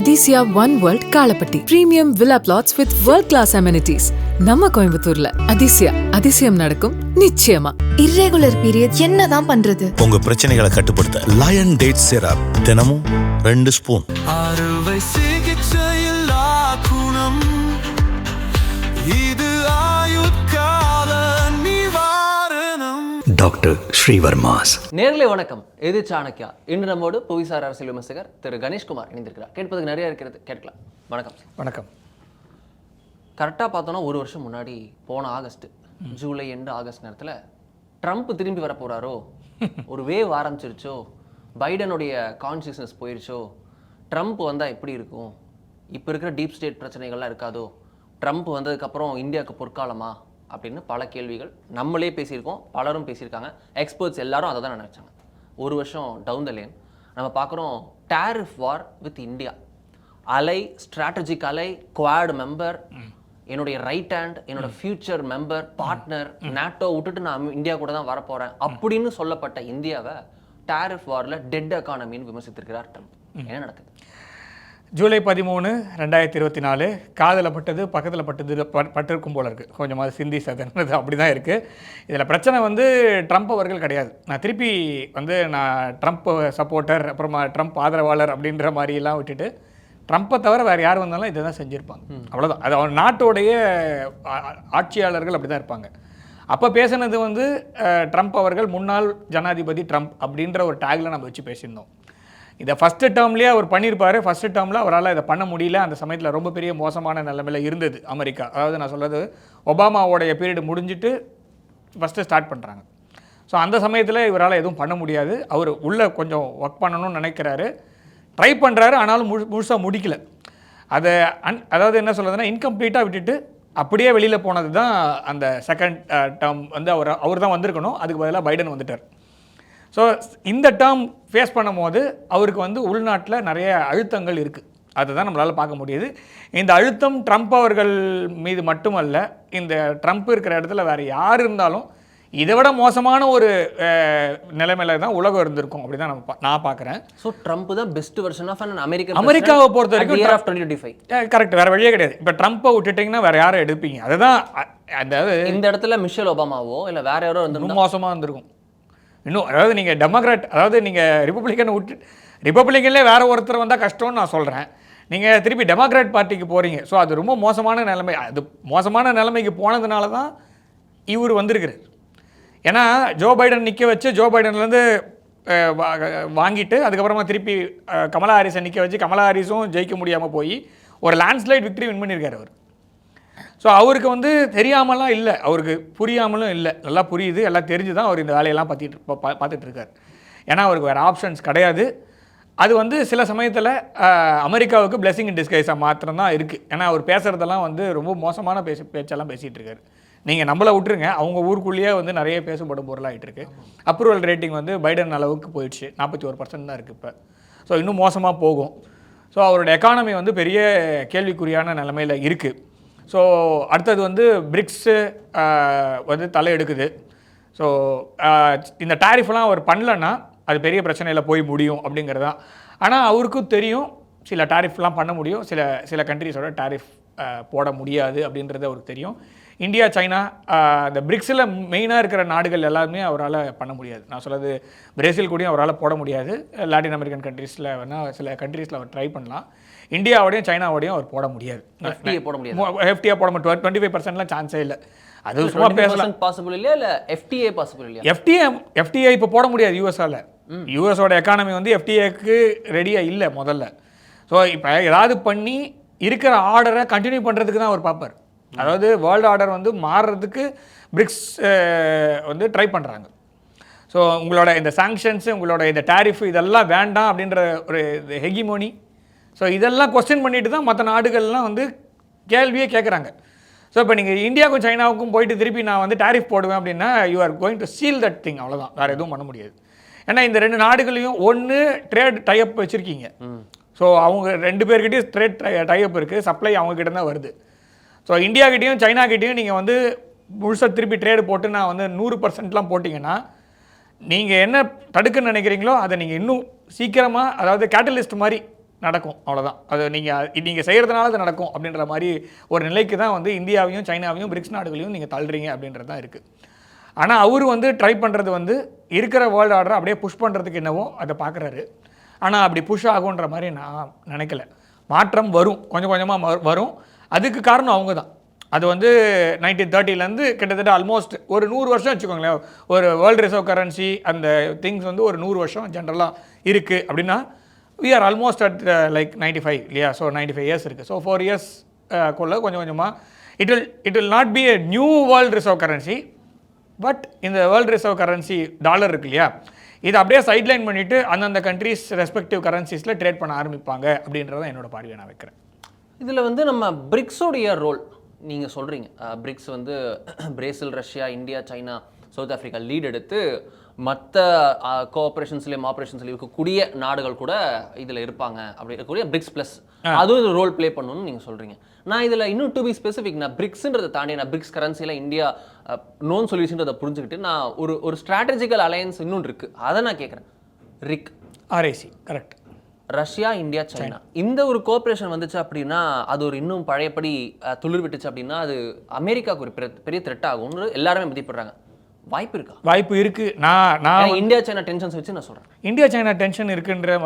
Athisaya One World Kalapatti premium villa plots with world class amenities நம்ம கோயம்புத்தூர்ல அதிசயம் நடக்கும் நிச்சயமா. இர்ரெகுலர் பீரியட் என்னதான் பண்றது? உங்க பிரச்சனைகளை கட்டுப்படுத்த லயன் டேட் சிரப் தினமும் 2 ஸ்பூன். அறுவை சிகிச்சையில் குணம் இது ஆயுட்கால நிவாரணம். டாக்டர் ஸ்ரீவர்மாஸ். நேர்களை வணக்கம். இது சாணக்கியா. இன்று நம்மோடு புவிசார் அரசியல் விமர்சகர் திரு கணேஷ்குமார் இணைந்திருக்கிறார். கேட்பதுக்கு நிறைய இருக்கிறது, கேட்கலாம். வணக்கம். வணக்கம். கரெக்டாக பார்த்தோன்னா ஒரு வருஷம் முன்னாடி போன ஆகஸ்ட், ஜூலை எண்டு ஆகஸ்ட் நேரத்தில் ட்ரம்ப் திரும்பி வர போகிறாரோ, ஒரு வேவ் ஆரம்பிச்சிருச்சோ, பைடனுடைய கான்சியஸ்னஸ் போயிடுச்சோ, ட்ரம்ப் வந்தால் எப்படி இருக்கும், இப்போ இருக்கிற டீப் ஸ்டேட் பிரச்சனைகள்லாம் இருக்காதோ, ட்ரம்ப் வந்ததுக்கப்புறம் இந்தியாவுக்கு பொற்காலமா அப்படின்னு பல கேள்விகள் நம்மளே பேசியிருக்கோம், பலரும் பேசியிருக்காங்க, எக்ஸ்பர்ட்ஸ் எல்லாரும் அதை தான் நினைச்சாங்க. ஒரு வருஷம் டவுன் த லேன் நம்ம பார்க்குறோம் டேரிஃப் வார் வித் இந்தியா. அலை, ஸ்ட்ராட்டஜிக் அலை, குவாட் மெம்பர், என்னுடைய ரைட் ஹேண்ட், என்னோட ஃபியூச்சர் மெம்பர், பார்ட்னர், நேட்டோ விட்டுட்டு நான் இந்தியா கூட தான் வரப்போகிறேன் அப்படின்னு சொல்லப்பட்ட இந்தியாவை டேரிஃப் வாரில் டெட் எக்கானமின்னு விமர்சித்திருக்கிறார் ட்ரம்ப். என்ன நடக்குது? ஜூலை 13, 2024 காதில் பட்டது பக்கத்தில் பட்டிருக்கும் போல இருக்குது. கொஞ்சமாக சிந்தி சதனது அப்படி தான் இருக்குது. இதில் பிரச்சனை ட்ரம்ப் அவர்கள் கிடையாது. நான் திருப்பி நான் ட்ரம்ப் சப்போர்ட்டர், அப்புறமா ட்ரம்ப் ஆதரவாளர் அப்படின்ற மாதிரிலாம் விட்டுட்டு ட்ரம்ப்பை தவிர வேறு யார் வந்தாலும் இதை தான் செஞ்சுருப்பாங்க. அவ்வளோதான். அது அவன் நாட்டோடைய ஆட்சியாளர்கள் அப்படி தான் இருப்பாங்க. அப்போ பேசினது ட்ரம்ப் அவர்கள் முன்னாள் ஜனாதிபதி ட்ரம்ப் அப்படின்ற ஒரு டேக்கில் நம்ம வச்சு பேசியிருந்தோம். இதை ஃபஸ்ட்டு டேர்ம்லேயே அவர் பண்ணியிருப்பார். ஃபஸ்ட்டு டேர்மில் அவரால் இதை பண்ண முடியல. அந்த சமயத்தில் ரொம்ப பெரிய மோசமான நிலைமையில் இருந்தது அமெரிக்கா. அதாவது நான் சொல்கிறது ஒபாமாவோடைய பீரியட் முடிஞ்சிட்டு ஃபஸ்ட்டு ஸ்டார்ட் பண்ணுறாங்க. ஸோ அந்த சமயத்தில் இவரால் எதுவும் பண்ண முடியாது. அவர் உள்ளே கொஞ்சம் ஒர்க் பண்ணணும்னு நினைக்கிறாரு, ட்ரை பண்ணுறாரு, ஆனாலும் முழுசாக முடிக்கல. அதை அதாவது என்ன சொல்கிறதுனா இன்கம்ப்ளீட்டாக விட்டுட்டு அப்படியே வெளியில் போனது தான் அந்த செகண்ட் டேர்ம். அவர் தான் வந்திருக்கணும், அதுக்கு பதிலாக பைடன் வந்துட்டார். ஸோ இந்த டேர்ம் ஃபேஸ் பண்ணும்போது அவருக்கு உள்நாட்டில் நிறைய அழுத்தங்கள் இருக்குது. அதுதான் நம்மளால் பார்க்க முடியுது. இந்த அழுத்தம் ட்ரம்ப் அவர்கள் மீது மட்டுமல்ல, இந்த ட்ரம்ப் இருக்கிற இடத்துல வேறு யார் இருந்தாலும் இதை விட மோசமான ஒரு நிலைமையில தான் உலகம் இருந்திருக்கும். அப்படி தான் நான் பார்க்குறேன். ஸோ ட்ரம்ப் தான் பெஸ்ட் வெர்ஷன் ஆஃப் அமெரிக்காவை பொறுத்த வரைக்கும் கரெக்ட். வேறு வழியே கிடையாது. இப்போ ட்ரம்ப்பை விட்டுட்டிங்கன்னா வேறு யாரை எடுப்பீங்க? அதுதான். அதாவது இந்த இடத்துல மிஷேல் ஒபாமாவோ இல்லை வேறு யாரோ ரொம்ப மோசமாக இருந்திருக்கும். இன்னும் அதாவது நீங்கள் டெமோக்ராட், அதாவது நீங்கள் ரிப்பப்ளிக்கன்லேயே வேறு ஒருத்தர் வந்தால் கஷ்டம்னு நான் சொல்கிறேன். நீங்கள் திருப்பி டெமோக்ராட் பார்ட்டிக்கு போகிறீங்க. ஸோ அது ரொம்ப மோசமான நிலைமை. அது மோசமான நிலைமைக்கு போனதுனால தான் இவர் வந்திருக்கிறார். ஏன்னா ஜோ பைடன் நிற்க வச்சு ஜோ பைடன்லேருந்து வாங்கிட்டு அதுக்கப்புறமா திருப்பி கமலா ஹாரிஸை நிற்க வச்சு கமலா ஹாரிஸும் ஜெயிக்க முடியாமல் போய் ஒரு லேண்ட்ஸ்லைட் விக்டரி வின் பண்ணியிருக்கார் அவர். ஸோ அவருக்கு தெரியாமலாம் இல்லை, அவருக்கு புரியாமலும் இல்லை, நல்லா புரியுது, எல்லாம் தெரிஞ்சு தான் அவர் இந்த வேலையெல்லாம் பார்த்துட்டு இருக்கார். ஏன்னா அவருக்கு வேறு ஆப்ஷன்ஸ் கிடையாது. அது சில சமயத்தில் அமெரிக்காவுக்கு பிளெஸிங் இன் டிஸ்கைஸாக மாத்திரம் தான் இருக்குது. ஏன்னா அவர் பேசுகிறதெல்லாம் ரொம்ப மோசமான பேச்செல்லாம் பேசிகிட்டு இருக்காரு. நீங்கள் நம்மளை விட்டுருங்க, அவங்க ஊருக்குள்ளேயே நிறைய பேசப்படும் பொருளாகிட்டு இருக்கு. அப்ரூவல் ரேட்டிங் பைடன் அளவுக்கு போயிடுச்சு, 41% தான் இருக்குது இப்போ. ஸோ இன்னும் மோசமாக போகும். ஸோ அவரோட எக்கானமி பெரிய கேள்விக்குறியான நிலைமையில் இருக்குது. ஸோ அடுத்தது பிரிக்ஸு தலை எடுக்குது. ஸோ இந்த டேரிஃப்லாம் அவர் பண்ணலன்னா அது பெரிய பிரச்சனையில் போய் முடியும் அப்படிங்கிறது தான். ஆனால் அவருக்கும் தெரியும் சில டேரிஃப்லாம் பண்ண முடியும், சில கண்ட்ரிஸோட டேரிஃப் போட முடியாது அப்படின்றது அவருக்கு தெரியும். இந்தியா, சைனா, இந்த பிரிக்ஸில் மெயினாக இருக்கிற நாடுகள் எல்லாருமே அவரால் பண்ண முடியாது. நான் சொல்கிறது பிரேசில் கூடயும் அவரால் போட முடியாது. லாட்டின் அமெரிக்கன் கண்ட்ரீஸில் வேணால் சில கண்ட்ரீஸில் அவர் ட்ரை பண்ணலாம். இந்தியாவோடையும் சைனாவோடையும் அவர் போட முடியாது. எஃப்டிஏ போட முடியாது. 25%லாம் சான்ஸே இல்லை. அது சும்மா பேசலாம். பாசிபிள் இல்லையா? இல்லை எஃப்டிஏ பாசிபிள் இல்லையா? எஃப்டிஏ இப்போ போட முடியாது யூஎஸ்ஆல. யூஎஸோட எக்கானமி எஃப்டிஏக்கு ரெடியாக இல்லை முதல்ல. ஸோ இப்போ ஏதாவது பண்ணி இருக்கிற ஆர்டரை கண்டினியூ பண்ணுறதுக்கு தான் அவர் பார்ப்பார். அதாவது வேர்ல்டு ஆர்டர் மாறுறதுக்கு பிரிக்ஸ் ட்ரை பண்ணுறாங்க. ஸோ உங்களோட இந்த சாங்ஷன்ஸு, உங்களோட இந்த டேரிஃப் இதெல்லாம் வேண்டாம் அப்படின்ற ஒரு ஹெகிமோனி, ஸோ இதெல்லாம் கொஸ்டின் பண்ணிட்டு தான் மற்ற நாடுகள்லாம் கேள்வியே கேட்குறாங்க. ஸோ இப்போ நீங்கள் இந்தியாவுக்கும் சைனாவுக்கும் போயிட்டு திருப்பி நான் டேரிஃப் போடுவேன் அப்படின்னா you are going to seal that thing. அவ்வளோதான், வேறு எதுவும் பண்ண முடியாது. ஏன்னா இந்த 2 நாடுகளையும் ஒன்று ட்ரேட் டைப் வச்சுருக்கீங்க. ஸோ அவங்க 2 பேர்கிட்டையும் ட்ரேட் டைப் இருக்குது, சப்ளை அவங்கக்கிட்ட தான் வருது. ஸோ இந்தியாக்கிட்டையும் சைனாக்கிட்டையும் நீங்கள் முழுசாக திருப்பி ட்ரேடு போட்டு நான் 100%லாம் போட்டிங்கன்னா நீங்கள் என்ன தடுக்குன்னு நினைக்கிறீங்களோ அதை நீங்கள் இன்னும் சீக்கிரமாக, அதாவது கேட்டலிஸ்ட் மாதிரி நடக்கும், அவ்வளோதான். அது நீங்கள் செய்கிறதுனால அது நடக்கும் அப்படின்ற மாதிரி ஒரு நிலைக்கு தான் வந்து இந்தியாவையும் சைனாவையும் பிரிக்ஸ் நாடுகளையும் நீங்கள் தள்ளுறீங்க அப்படின்றது தான் இருக்குது. ஆனால் அவர் வந்து ட்ரை பண்ணுறது வந்து இருக்கிற வேர்ல்டு ஆர்டரை அப்படியே புஷ் பண்ணுறதுக்கு என்னவோ அதை பார்க்குறாரு. ஆனால் அப்படி புஷ் ஆகுன்ற மாதிரி நான் நினைக்கல. மாற்றம் வரும், கொஞ்சம் கொஞ்சமாக வரும். அதுக்கு காரணம் அவங்க தான். அது வந்து 1930லேருந்து கிட்டத்தட்ட ஆல்மோஸ்ட் ஒரு 100 வருஷம் வச்சுக்கோங்களேன். ஒரு வேர்ல்டு ரிசர்வ் கரன்சி அந்த திங்ஸ் வந்து ஒரு 100 வருஷம் ஜென்ரலாக இருக்குது அப்படின்னா we are almost at like 95 இல்லையா? ஸோ 95 இயர்ஸ் இருக்குது. ஸோ 4 இயர்ஸ் கொள்ள கொஞ்சம் கொஞ்சமாக it will not be a new world reserve currency, but இந்த வேர்ல்டு ரிசர்வ் கரன்சி டாலர் இருக்கு இல்லையா, இதை அப்படியே சைட்லைன் பண்ணிவிட்டு அந்தந்த கண்ட்ரீஸ் ரெஸ்பெக்டிவ் கரன்சிஸில் ட்ரேட் பண்ண ஆரம்பிப்பாங்க அப்படின்றத என்னோட பார்வையை நான் வைக்கிறேன். இதில் வந்து நம்ம பிரிக்ஸோடைய ரோல் நீங்கள் சொல்கிறீங்க. பிரிக்ஸ் வந்து Brazil, Russia, India, China, south Africa lead எடுத்து மற்ற கோஆப்ரேஷன்ஸ்லேயும் ஆப்ரேஷன்ஸ்லேயும் இருக்கக்கூடிய நாடுகள் கூட இதில் இருப்பாங்க. அப்படி இருக்கக்கூடிய பிரிக்ஸ் ப்ளஸ் அதுவும் ரோல் ப்ளே பண்ணணும்னு நீங்கள் சொல்கிறீங்க. நான் இதில் இன்னும் டு பி ஸ்பெசிஃபிக், நான் பிரிக்ஸ்ன்றதை தாண்டி நான் பிரிக்ஸ் கரன்சியில் இந்தியா நோன் சொல்யூஷன்றதை புரிஞ்சுக்கிட்டு நான் ஒரு ஸ்ட்ராட்டஜிக்கல் அலையன்ஸ் இன்னொன்று இருக்குது, அதை நான் கேட்குறேன். RIC correct. Russia, India, China இந்த ஒரு கோஆப்ரேஷன் வந்துச்சு அப்படின்னா அது ஒரு இன்னும் பழையபடி துளிர் விட்டுச்சு அப்படின்னா அது அமெரிக்காவுக்கு ஒரு பெரிய த்ரெட் ஆகும்னு எல்லாருமே மதிப்பிடுறாங்க. வாய்ப்பு இருக்கா? வாய்ப்பு இருக்குது. நான் இந்தியா சைனா டென்ஷன்ஸ் வச்சு நான் சொல்கிறேன். இந்தியா சைனா டென்ஷன் இருக்குன்ற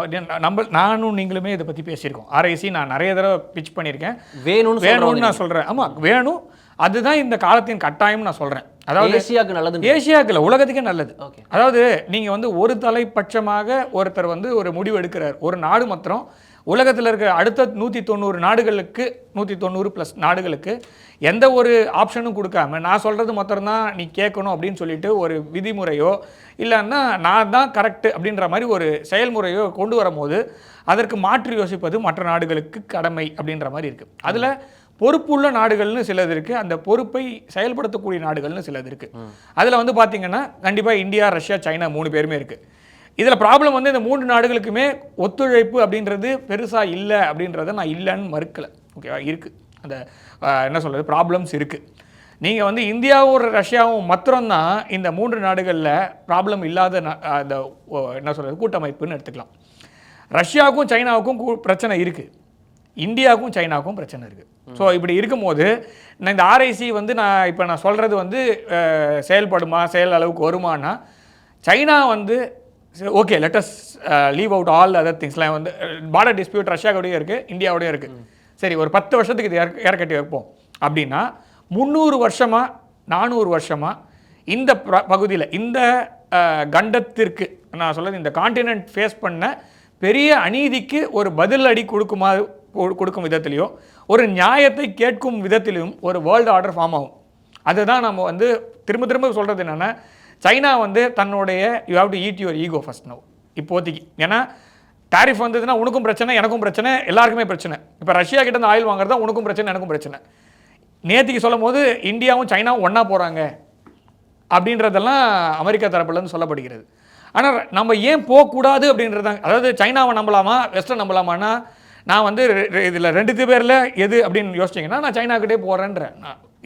நானும் நீங்களுமே இதை பற்றி பேசியிருக்கோம். RIC நான் நிறைய தடவை பிச் பண்ணியிருக்கேன். வேணும்னு நான் சொல்கிறேன். ஆமாம், வேணும். அதுதான் இந்த காலத்தின் கட்டாயம் நான் சொல்கிறேன். அதாவது ஏசியாவுக்கு நல்லது, ஏசியாவுக்கு இல்லை, உலகத்துக்கே நல்லது. அதாவது நீங்கள் வந்து ஒரு தலைப்பட்சமாக ஒருத்தர் வந்து ஒரு முடிவு எடுக்கிறார். ஒரு நாடு மாத்திரம் உலகத்தில் இருக்கிற அடுத்த 190 நாடுகளுக்கு 190 ப்ளஸ் நாடுகளுக்கு எந்த ஒரு ஆப்ஷனும் கொடுக்காம நான் சொல்கிறது மாத்திரம்தான் நீ கேட்கணும் அப்படின்னு சொல்லிட்டு ஒரு விதிமுறையோ இல்லைன்னா நான் தான் கரெக்டு அப்படின்ற மாதிரி ஒரு செயல்முறையோ கொண்டு வரும்போது அதற்கு மாற்றி யோசிப்பது மற்ற நாடுகளுக்கு கடமை அப்படின்ற மாதிரி இருக்குது. அதில் பொறுப்புள்ள நாடுகள்னு சிலது இருக்குது, அந்த பொறுப்பை செயல்படுத்தக்கூடிய நாடுகள்னு சிலது இருக்குது. அதில் வந்து பார்த்திங்கன்னா கண்டிப்பாக இந்தியா, ரஷ்யா, சைனா 3 பேருமே இருக்குது. இதில் ப்ராப்ளம் வந்து இந்த 3 நாடுகளுக்குமே ஒத்துழைப்பு அப்படின்றது பெருசாக இல்லை அப்படின்றத நான் இல்லைன்னு மறுக்கலை. ஓகேவா? இருக்குது, அந்த என்ன சொல்கிறது, ப்ராப்ளம்ஸ் இருக்குது. நீங்கள் வந்து இந்தியாவும் ரஷ்யாவும் மாத்திரம்தான் இந்த 3 நாடுகளில் ப்ராப்ளம் இல்லாத அந்த என்ன சொல்கிறது கூட்டமைப்புன்னு எடுத்துக்கலாம். ரஷ்யாவுக்கும் சைனாவுக்கும் பிரச்சனை இருக்குது, இந்தியாவுக்கும் சைனாவுக்கும் பிரச்சனை இருக்குது. ஸோ இப்படி இருக்கும்போது நான் இந்த RIC வந்து நான் சொல்கிறது வந்து செயல்படுமா, செயல் அளவுக்கு வருமானா, சைனா வந்து okay let us leave out all other திங்ஸ்லாம் வந்து பார்டர் டிஸ்பியூட் ரஷ்யாவோடய இருக்குது, இந்தியாவோடய இருக்குது. சரி, ஒரு 10 வருஷத்துக்கு இது ஏற்கட்டி வைப்போம் அப்படின்னா 300 வருஷமாக 400 வருஷமாக இந்த பகுதியில் இந்த கண்டத்திற்கு நான் சொல்கிறது இந்த கான்டினென்ட் ஃபேஸ் பண்ண பெரிய அநீதிக்கு ஒரு பதில் அடி கொடுக்கும் விதத்திலையோ ஒரு நியாயத்தை கேட்கும் விதத்திலையும் ஒரு வேர்ல்டு ஆர்டர் ஃபார்ம் ஆகும். அதுதான் நம்ம வந்து திரும்ப திரும்ப சொல்கிறது என்னென்னா, சைனா வந்து தன்னுடைய you have to eat your ego first now இப்போதைக்கு. ஏன்னா டாரிஃப் வந்ததுன்னா உனக்கும் பிரச்சனை, எனக்கும் பிரச்சனை, எல்லாருக்குமே பிரச்சனை. இப்போ ரஷ்யா கிட்ட இருந்து ஆயில் வாங்குறதா உனக்கும் பிரச்சனை, எனக்கும் பிரச்சனை. நேற்றுக்கு சொல்லும் போது இந்தியாவும் சைனாவும் ஒன்றா போகிறாங்க அப்படின்றதெல்லாம் அமெரிக்கா தரப்புலேருந்து சொல்லப்படுகிறது. ஆனால் நம்ம ஏன் போகக்கூடாது அப்படின்றதாங்க. அதாவது சைனாவை நம்பலாமா, வெஸ்டர்ன் நம்பலாமான்னா நான் வந்து இதில் 2 பேரில் எது அப்படின்னு யோசிச்சிங்கன்னா நான் சைனாக்கிட்டே போகிறேன்றேன்.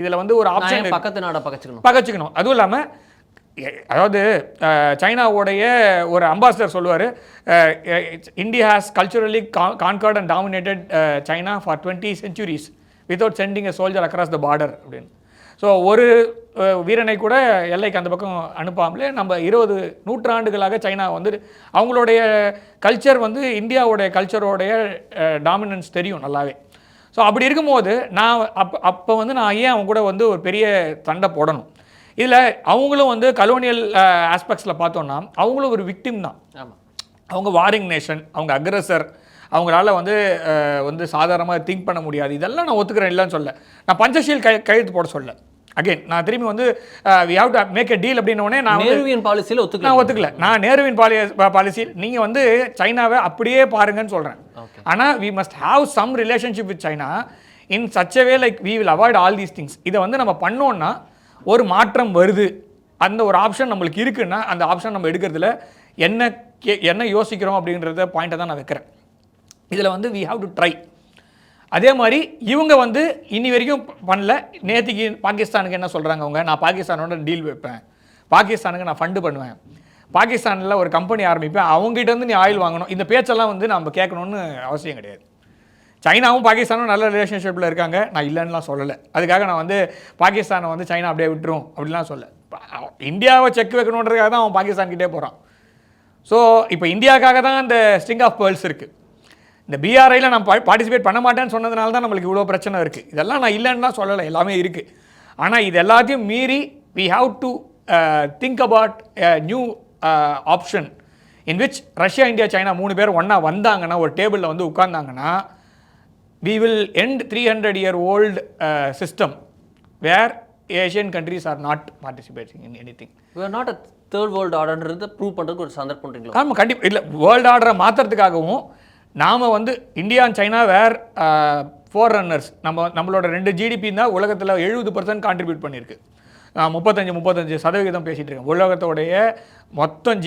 இதில் வந்து ஒரு ஆப்ஷன் பக்கத்து நாடை பகச்சிக்கணும். அதுவும் இல்லாமல் அதாவது சைனாவுடைய ஒரு அம்பாசிடர் சொல்லுவார், India has culturally conquered and dominated China for 20 centuries without sending a soldier across the border அப்படின்னு. ஸோ ஒரு வீரனை கூட எல்லைக்கு அந்த பக்கம் அனுப்பாமலே நம்ம 20 நூற்றாண்டுகளாக சைனா வந்து அவங்களுடைய கல்ச்சர் வந்து இந்தியாவுடைய கல்ச்சரோடைய டாமினன்ஸ் தெரியும் நல்லாவே. ஸோ அப்படி இருக்கும்போது நான் அப்போ வந்து நான் ஏன் அவங்க கூட வந்து ஒரு பெரிய சண்டை போடணும்? இதில் அவங்களும் வந்து கலோனியல் ஆஸ்பெக்ட்ஸில் பார்த்தோன்னா அவங்களும் ஒரு விக்டிம் தான். அவங்க வாரிங் நேஷன், அவங்க அக்ரஸர், அவங்களால வந்து சாதாரணமாக திங்க் பண்ண முடியாது. இதெல்லாம் நான் ஒத்துக்கிறேன், இல்லைன்னு சொல்ல. நான் பஞ்சஷீல் கையெழுத்து போட சொல்ல. அகைன் நான் திரும்பி வந்து we have to make a deal அப்படின்னோடனே நான் நேருவின் பாலிசியில் ஒத்துக்கல. நான் நேருவின் பாலிசி நீங்கள் வந்து சைனாவை அப்படியே பாருங்கன்னு சொல்கிறேன். ஆனால் we must have some relationship with China in such a way like we will avoid all these things. இதை வந்து நம்ம பண்ணோன்னா ஒரு மாற்றம் வருது, அந்த ஒரு ஆப்ஷன் நம்மளுக்கு இருக்குன்னா அந்த ஆப்ஷன் நம்ம எடுக்கிறதுல என்ன யோசிக்கிறோம் அப்படின்றத பாயிண்ட்டை தான் நான் வைக்கிறேன். இதில் வந்து வி ஹாவ் டு ட்ரை. அதே மாதிரி இவங்க வந்து இனி வரைக்கும் பண்ணல. நேற்றுக்கு பாகிஸ்தானுக்கு என்ன சொல்கிறாங்க அவங்க, நான் பாகிஸ்தானோட டீல் வைப்பேன், பாகிஸ்தானுக்கு நான் ஃபண்டு பண்ணுவேன், பாகிஸ்தானில் ஒரு கம்பெனி ஆரம்பிப்பேன், அவங்ககிட்ட இருந்து நீ ஆயில் வாங்கணும், இந்த பேச்செல்லாம் வந்து நம்ம கேட்கணும்னு அவசியம் கிடையாது. சைனாவும் பாகிஸ்தானும் நல்ல ரிலேஷன்ஷிப்பில் இருக்காங்க, நான் இல்லைன்னுலாம் சொல்லலை. அதுக்காக நான் வந்து பாகிஸ்தானை வந்து சைனா அப்படியே விட்டுரும் அப்படிலாம் சொல்ல. இந்தியாவை செக் வைக்கணுன்றதுக்காக தான் அவன் பாகிஸ்தான்கிட்டே போகிறான். ஸோ இப்போ இந்தியாவுக்காக தான் இந்த ஸ்ட்ரிங் ஆஃப் பேர்ல்ஸ் இருக்குது. இந்த பிஆர்ஐயில் நான் பார்ட்டிசிபேட் பண்ண மாட்டேன்னு சொன்னதுனால தான் நம்மளுக்கு இவ்வளோ பிரச்சனை இருக்குது. இதெல்லாம் நான் இல்லைன்னா சொல்லலை, எல்லாமே இருக்குது. ஆனால் இது எல்லாத்தையும் மீறி we have to think about a new option in which Russia, India, China 3 பேர் ஒன்றா வந்தாங்கன்னா, ஒரு டேபிளில் வந்து உட்கார்ந்தாங்கன்னா, we will end 300-year-old system where Asian countries are not participating in anything. we are not a third world orderன்றதை prove பண்ணுறதுக்கு ஒரு சந்தர்ப்பம்ன்றீங்களா? ஆமாம், கண்டிப்பாக. இல்லை, வேர்ல்டு ஆர்டரை மாற்றுறதுக்காகவும் நாம் வந்து India and China were forerunners. நம்மளோட 2 ஜிடிபி தான் உலகத்தில் 70% கான்ட்ரிபியூட் பண்ணியிருக்கு. 35% பேசிகிட்டு இருக்கேன் உலகத்தோடைய மொத்தம்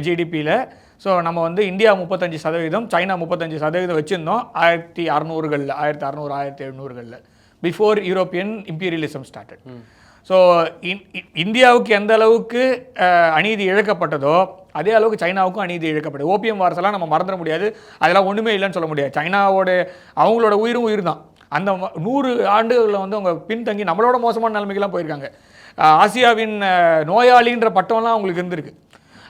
ஜிடிபியில். ஸோ நம்ம வந்து இந்தியா 35%, சைனா 35% வச்சுருந்தோம் 1600களில், 1600 1700களில், before European imperialism started. So இந்தியாவுக்கு எந்த அளவுக்கு அநீதி இழக்கப்பட்டதோ அதே அளவுக்கு சைனாவுக்கும் அநீதி இழக்கப்பட்டது. ஓபிஎம் வார்ஸ் எல்லாம் நம்ம மறந்துட முடியாது, அதெல்லாம் ஒன்றுமே இல்லைன்னு சொல்ல முடியாது. சைனாவோட அவங்களோட உயிர் தான். அந்த 100 ஆண்டுகளில் வந்து அவங்க பின்தங்கி நம்மளோட மோசமான நிலைமைக்கெல்லாம் போயிருக்காங்க. ஆசியாவின் நோயாளின்ற பட்டம்லாம் அவங்களுக்கு இருந்திருக்கு.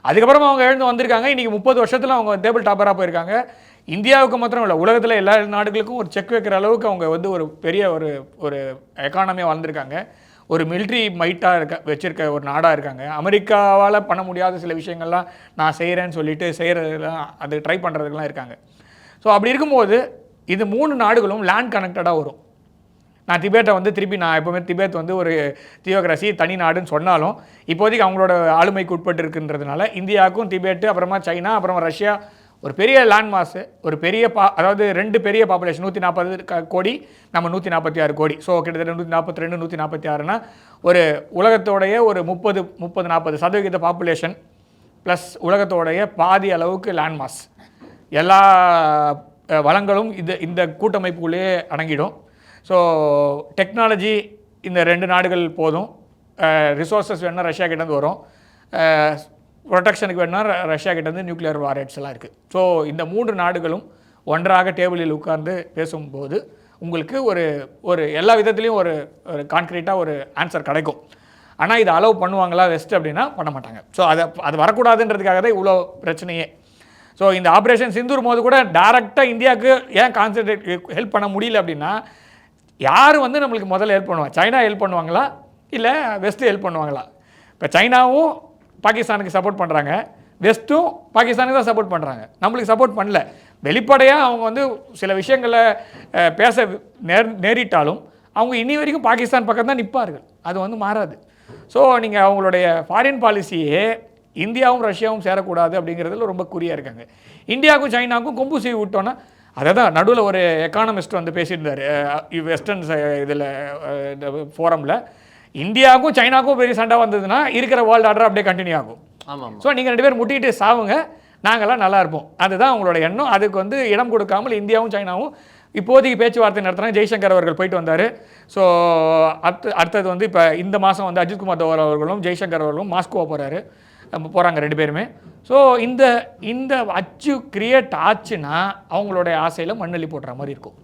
அதுக்கப்புறமா அவங்க எழுந்து வந்திருக்காங்க. இன்றைக்கி 30 வருஷத்தில் அவங்க டேபிள் டாப்பராக போயிருக்காங்க. இந்தியாவுக்கு மாத்திரம் இல்லை, உலகத்தில் எல்லா நாடுகளுக்கும் ஒரு செக் வைக்கிற அளவுக்கு அவங்க வந்து ஒரு பெரிய ஒரு எக்கானமியாக வளர்ந்துருக்காங்க. ஒரு மிலிட்ரி மைட்டாக வச்சுருக்க ஒரு நாடாக இருக்காங்க. அமெரிக்காவால் பண்ண முடியாத சில விஷயங்கள்லாம் நான் செய்கிறேன்னு சொல்லிட்டு செய்கிறதுலாம், அது ட்ரை பண்ணுறதுக்கெலாம் இருக்காங்க. ஸோ அப்படி இருக்கும்போது இது 3 நாடுகளும் லேண்ட் கனெக்டடாக வரும். நான் திபேட்டை வந்து நான் எப்போவுமே திபேத் வந்து ஒரு தியோக்ரஸி தனி நாடுன்னு சொன்னாலும் இப்போதைக்கு அவங்களோட ஆளுமைக்கு உட்பட்டு இருக்குன்றதுனால இந்தியாவுக்கும் திபேட்டு, அப்புறமா சைனா, அப்புறமா ரஷ்யா, ஒரு பெரிய லேண்ட் மாஸு, ஒரு பெரிய அதாவது 2 பெரிய பாப்புலேஷன், 140 கோடி, நம்ம 146 கோடி. ஸோ கிட்டத்தட்ட 142 146னா ஒரு உலகத்தோடைய ஒரு 30-40% பாப்புலேஷன் ப்ளஸ் உலகத்தோடைய பாதி அளவுக்கு லேண்ட் மாஸ். எல்லா வளங்களும் இந்த கூட்டமைப்புக்குள்ளேயே அடங்கிடும். ஸோ டெக்னாலஜி இந்த 2 நாடுகள் போதும். ரிசோர்ஸஸ் வேணுன்னா ரஷ்யா கிட்டேருந்து வரும், ப்ரொடெக்ஷனுக்கு வேணுன்னா ரஷ்யா கிட்டேருந்து நியூக்ளியர் வாரேட்ஸ் எல்லாம் இருக்குது. ஸோ இந்த 3 நாடுகளும் ஒன்றாக டேபிளில் உட்கார்ந்து பேசும்போது உங்களுக்கு ஒரு எல்லா விதத்துலேயும் ஒரு கான்க்ரீட்டாக ஒரு ஆன்சர் கிடைக்கும். ஆனால் இதை அலோவ் பண்ணுவாங்களா வெஸ்ட் அப்படின்னா பண்ண மாட்டாங்க. ஸோ அது வரக்கூடாதுன்றதுக்காக தான் இவ்வளோ பிரச்சனையே. ஸோ இந்த ஆப்ரேஷன் சிந்தூர் போது கூட டைரெக்டாக இந்தியாவுக்கு ஏன் கான்சன்ட்ரேட் ஹெல்ப் பண்ண முடியல அப்படின்னா, யார் வந்து நம்மளுக்கு முதல்ல ஹெல்ப் பண்ணுவாங்க? சைனா ஹெல்ப் பண்ணுவாங்களா இல்லை வெஸ்ட்டு ஹெல்ப் பண்ணுவாங்களா? இப்போ சைனாவும் பாகிஸ்தானுக்கு சப்போர்ட் பண்ணுறாங்க, வெஸ்ட்டும் பாகிஸ்தானுக்கு தான் சப்போர்ட் பண்ணுறாங்க, நம்மளுக்கு சப்போர்ட் பண்ணல. வெளிப்படையாக அவங்க வந்து சில விஷயங்களை பேச நேரிட்டாலும் அவங்க இனி வரைக்கும் பாகிஸ்தான் பக்கம் தான் நிற்பார்கள், அது வந்து மாறாது. ஸோ நீங்கள் அவங்களுடைய ஃபாரின் பாலிசியே இந்தியாவும் ரஷ்யாவும் சேரக்கூடாது அப்படிங்கிறதுல ரொம்ப குறியாக இருக்காங்க. இந்தியாவுக்கும் சைனாவுக்கும் கொம்பு சீவி விட்டோன்னா, அதை தான் நடுவில் ஒரு எக்கானமிஸ்ட் வந்து பேசியிருந்தார் வெஸ்டர்ன் இதில் ஃபோரமில், இந்தியாவுக்கும் சைனாவுக்கும் பெரிய சண்டை வந்ததுன்னா இருக்கிற வேர்ல்டு ஆர்டர் அப்படியே கண்டினியூ ஆகும். ஆமாம். ஸோ நீங்கள் 2 பேர் முட்டிகிட்டு சாவுங்க, நாங்கள்லாம் நல்லா இருப்போம், அதுதான் அவங்களோட எண்ணம். அதுக்கு வந்து இடம் கொடுக்காமல் இந்தியாவும் சைனாவும் இப்போதைக்கு பேச்சுவார்த்தை நடத்துகிறாங்க. ஜெய்சங்கர் அவர்கள் போயிட்டு வந்தார். ஸோ அடுத்தது வந்து இப்போ இந்த மாதம் வந்து அஜித்குமார் தோவல் அவர்களும் ஜெய்சங்கர் அவர்களும் மாஸ்கோவா போகிறாங்க 2 பேருமே. ஸோ இந்த அச்சு கிரியேட் ஆச்சுன்னா அவங்களுடைய ஆசையில் மண்ணள்ளி போடுற மாதிரி இருக்கும்.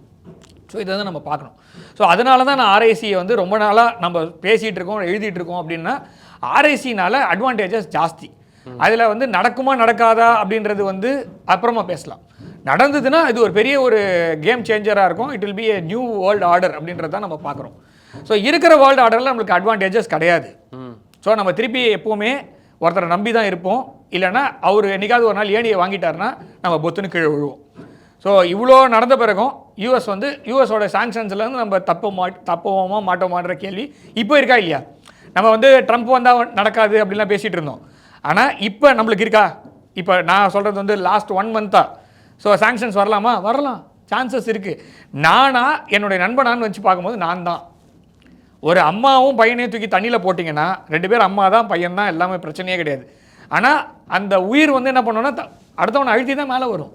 ஸோ இதை தான் நம்ம பார்க்கணும். ஸோ அதனால தான் நான் ஆர்ஐசியை வந்து ரொம்ப நாளாக நம்ம பேசிகிட்டு இருக்கோம், எழுதிட்டு இருக்கோம். அப்படின்னா ஆர்ஐசினால் அட்வான்டேஜஸ் ஜாஸ்தி. அதில் வந்து நடக்குமா நடக்காதா அப்படின்றது வந்து அப்புறமா பேசலாம். நடந்ததுன்னா இது ஒரு பெரிய ஒரு கேம் சேஞ்சராக இருக்கும். It will B a new world order அப்படின்றது தான் நம்ம பார்க்குறோம். ஸோ இருக்கிற வேர்ல்டு ஆர்டரில் நம்மளுக்கு அட்வான்டேஜஸ் கிடையாது. ஸோ நம்ம திருப்பி எப்போவுமே ஒருத்தரை நம்பி தான் இருப்போம். இல்லைனா அவர் என்னைக்காவது ஒரு நாள் ஏணியை வாங்கிட்டாருன்னா நம்ம பொத்துன்னு கீழே விழுவோம். ஸோ இவ்வளோ நடந்த பிறகும் யூஎஸ் வந்து யூஎஸோட சாங்ஷன்ஸ்லேருந்து நம்ம தப்புவோமா மாட்டோமான்ற கேள்வி இப்போ இருக்கா இல்லையா? நம்ம வந்து ட்ரம்ப் வந்தால் நடக்காது அப்படின்லாம் பேசிகிட்டு இருந்தோம். ஆனால் இப்போ நம்மளுக்கு இருக்கா? இப்போ நான் சொல்கிறது வந்து லாஸ்ட் 1 மந்த்தாக. ஸோ சாங்ஷன்ஸ் வரலாம், சான்சஸ் இருக்குது. என்னுடைய நண்பனான்னு வச்சு பார்க்கும்போது நான் தான். ஒரு அம்மாவும் பையனையும் தூக்கி தண்ணியில் போட்டிங்கன்னா 2 பேர் அம்மா தான் பையன் தான், எல்லாமே பிரச்சனையே கிடையாது. ஆனால் அந்த உயிர் வந்து என்ன பண்ணோன்னா அடுத்தவனை அழுத்தி தான் மேலே வரும்.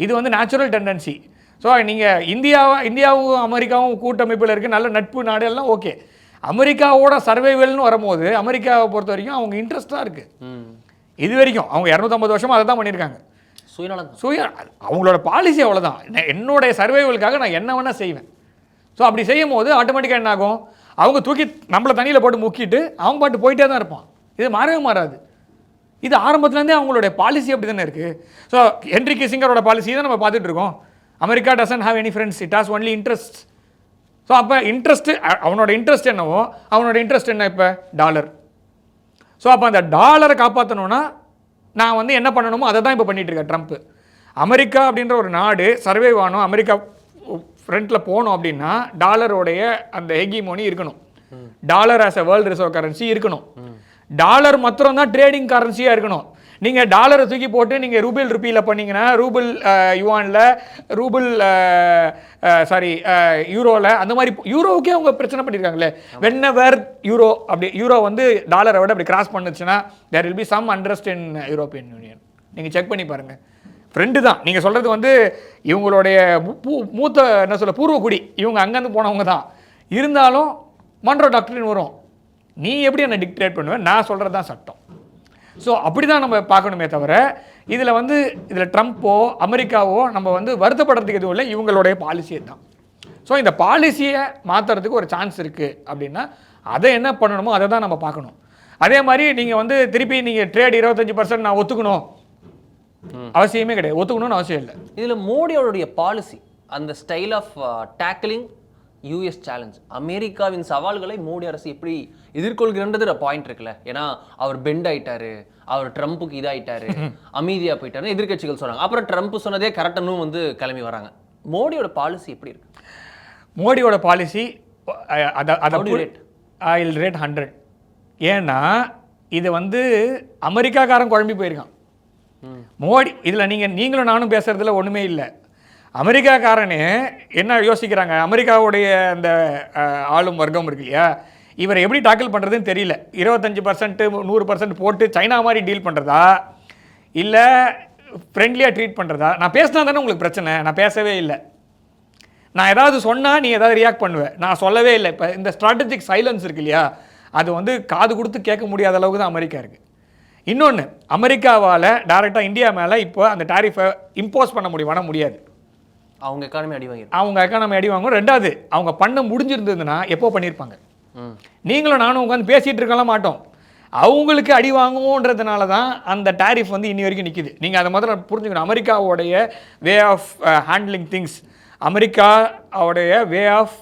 இது வந்து நேச்சுரல் டெண்டன்சி. ஸோ நீங்கள் இந்தியாவும் அமெரிக்காவும் கூட்டமைப்பில் இருக்குது, நல்ல நட்பு நாடு எல்லாம் ஓகே. அமெரிக்காவோட சர்வைவல்னு வரும்போது அமெரிக்காவை பொறுத்த வரைக்கும் அவங்க இன்ட்ரெஸ்டாக இருக்குது. இது வரைக்கும் அவங்க 250 வருஷமாக அதை தான் பண்ணியிருக்காங்க. சுயநலம் அவங்களோட பாலிசி அவ்வளோதான். என்னுடைய சர்வைவலுக்காக நான் என்ன வேணால் செய்வேன். ஸோ அப்படி செய்யும் போது ஆட்டோமேட்டிக்காக என்ன ஆகும், அவங்க தூக்கி நம்மளை தண்ணியில் போட்டு முக்கிட்டு அவங்க பாட்டு போயிட்டே தான் இருப்பான். இது மாறவே மாறாது. இது ஆரம்பத்துலேருந்தே அவங்களுடைய பாலிசி அப்படி தானே இருக்குது. ஸோ ஹென்ரி கிஸிங்கரோட பாலிசி தான் நம்ம பார்த்துட்டு இருக்கோம். America doesn't have any friends, it has only interest. So அப்போ இன்ட்ரெஸ்ட்டு, அவனோட இன்ட்ரெஸ்ட் என்னவோ அவனோட இன்ட்ரெஸ்ட் என்ன இப்போ டாலர். ஸோ அப்போ அந்த டாலரை காப்பாற்றணுன்னா நான் வந்து என்ன பண்ணணுமோ அதை தான் இப்போ பண்ணிகிட்டு இருக்கேன் ட்ரம்ப்பு. அமெரிக்கா அப்படின்ற ஒரு நாடு சர்வைவ் ஆகணும், அமெரிக்கா ஃப்ரண்ட்டில் போகணும் அப்படின்னா டாலரோடைய அந்த ஹெகிமோனி இருக்கணும். Dollar as a world reserve currency இருக்கணும். டாலர் மாத்திரம் தான் ட்ரேடிங் கரன்சியாக இருக்கணும். நீங்கள் டாலரை தூக்கி போட்டு நீங்கள் ரூபிள் ருப்பியில் பண்ணிங்கன்னா ரூபிள் யுவானில், ரூபிள் யூரோவில், அந்த மாதிரி யூரோவுக்கே அவங்க பிரச்சனை பண்ணியிருக்காங்களே. வென்எவர் யூரோ அப்படி யூரோ வந்து டாலரை விட அப்படி கிராஸ் பண்ணுச்சுன்னா there will be some unrest in European union. நீங்கள் செக் பண்ணி பாருங்கள். ஃப்ரெண்டு தான் நீங்கள் சொல்கிறது வந்து இவங்களுடைய மூத்த என்ன சொல்ல பூர்வக்குடி, இவங்க அங்கேருந்து போனவங்க தான். இருந்தாலும் மான்ட்ரோ டாக்டரின் வரும், நீ எப்படி என்னை டிக்டேட் பண்ணுவேன், நான் சொல்கிறது தான் சட்டம். ஸோ அப்படி தான் நம்ம பார்க்கணுமே தவிர இதில் ட்ரம்ப்போ அமெரிக்காவோ நம்ம வந்து வருத்தப்படுறதுக்கு எதுவும் இல்லை, இவங்களுடைய பாலிசியை தான். ஸோ இந்த பாலிசியை மாற்றுறதுக்கு ஒரு சான்ஸ் இருக்குது அப்படின்னா அதை என்ன பண்ணணுமோ அதை தான் நம்ம பார்க்கணும். அதே மாதிரி நீங்கள் வந்து திருப்பி நீங்கள் ட்ரேட் 25% நான் ஒத்துக்கணும் அவசியமே கிடையாது, ஒத்துக்கணும்னு அவசியம் இல்லை. இதில் மோடியோடைய பாலிசி, அந்த style of tackling US challenge, அமெரிக்காவின் சவால்களை மோடி அரசு எப்படி எதிர்கொள்கிறன்றது பாயிண்ட் இருக்குல்ல. ஏன்னா அவர் பெண்ட் ஆயிட்டாரு, அவர் ட்ரம்ப்புக்கு இதாயிட்டாரு, அமைதியாக போயிட்டாரு எதிர்கட்சிகள் சொன்னாங்க. அப்புறம் ட்ரம்ப் சொன்னதே கரெக்டானு வந்து கிளம்பி வராங்க. மோடியோட பாலிசி எப்படி இருக்கு? மோடியோட பாலிசி ஐ வில் ரேட் 100. ஏன்னா இது வந்து அமெரிக்காக்காரன் குழம்பி போயிருக்கான். மோடி இதில் நீங்களும் நானும் பேசுறதுல ஒன்றுமே இல்லை. அமெரிக்காக்காரனே என்ன யோசிக்கிறாங்க, அமெரிக்காவுடைய அந்த ஆளும் வர்க்கம் இருக்கு இல்லையா, இவரை எப்படி டாக்கிள் பண்ணுறதுன்னு தெரியல. 25% 100% போட்டு சைனா மாதிரி டீல் பண்ணுறதா இல்லை ஃப்ரெண்ட்லியாக ட்ரீட் பண்ணுறதா? நான் பேசினா தானே உங்களுக்கு பிரச்சனை, நான் பேசவே இல்லை. நான் ஏதாவது சொன்னால் நீ ஏதாவது ரியாக்ட் பண்ணுவேன், நான் சொல்லவே இல்லை. இப்போ இந்த ஸ்ட்ராட்டஜிக் சைலன்ஸ் இருக்கு இல்லையா, அது வந்து காது கொடுத்து கேட்க முடியாத அளவுக்கு தான் அமெரிக்கா இருக்குது. இன்னொன்று, அமெரிக்காவால் டைரெக்டாக இந்தியா மேலே இப்போ அந்த டாரிஃபை இம்போஸ் பண்ண முடியாது. அவங்க எக்கானமி அடி வாங்கும். ரெண்டாவது, அவங்க பண்ண முடிஞ்சிருந்ததுன்னா எப்போ பண்ணியிருப்பாங்க. நீங்களும் நானும் உட்காந்து பேசிகிட்டு இருக்கலாம் மாட்டோம். அவங்களுக்கு அடி வாங்குவோன்றதுனால தான் அந்த டாரிஃப் வந்து இன்னி வரைக்கும் நிற்கிது. நீங்கள் அதை முதல்ல புரிஞ்சுக்கணும். அமெரிக்காவோடைய வே ஆஃப் ஹேண்ட்லிங் திங்ஸ், அமெரிக்காவுடைய way of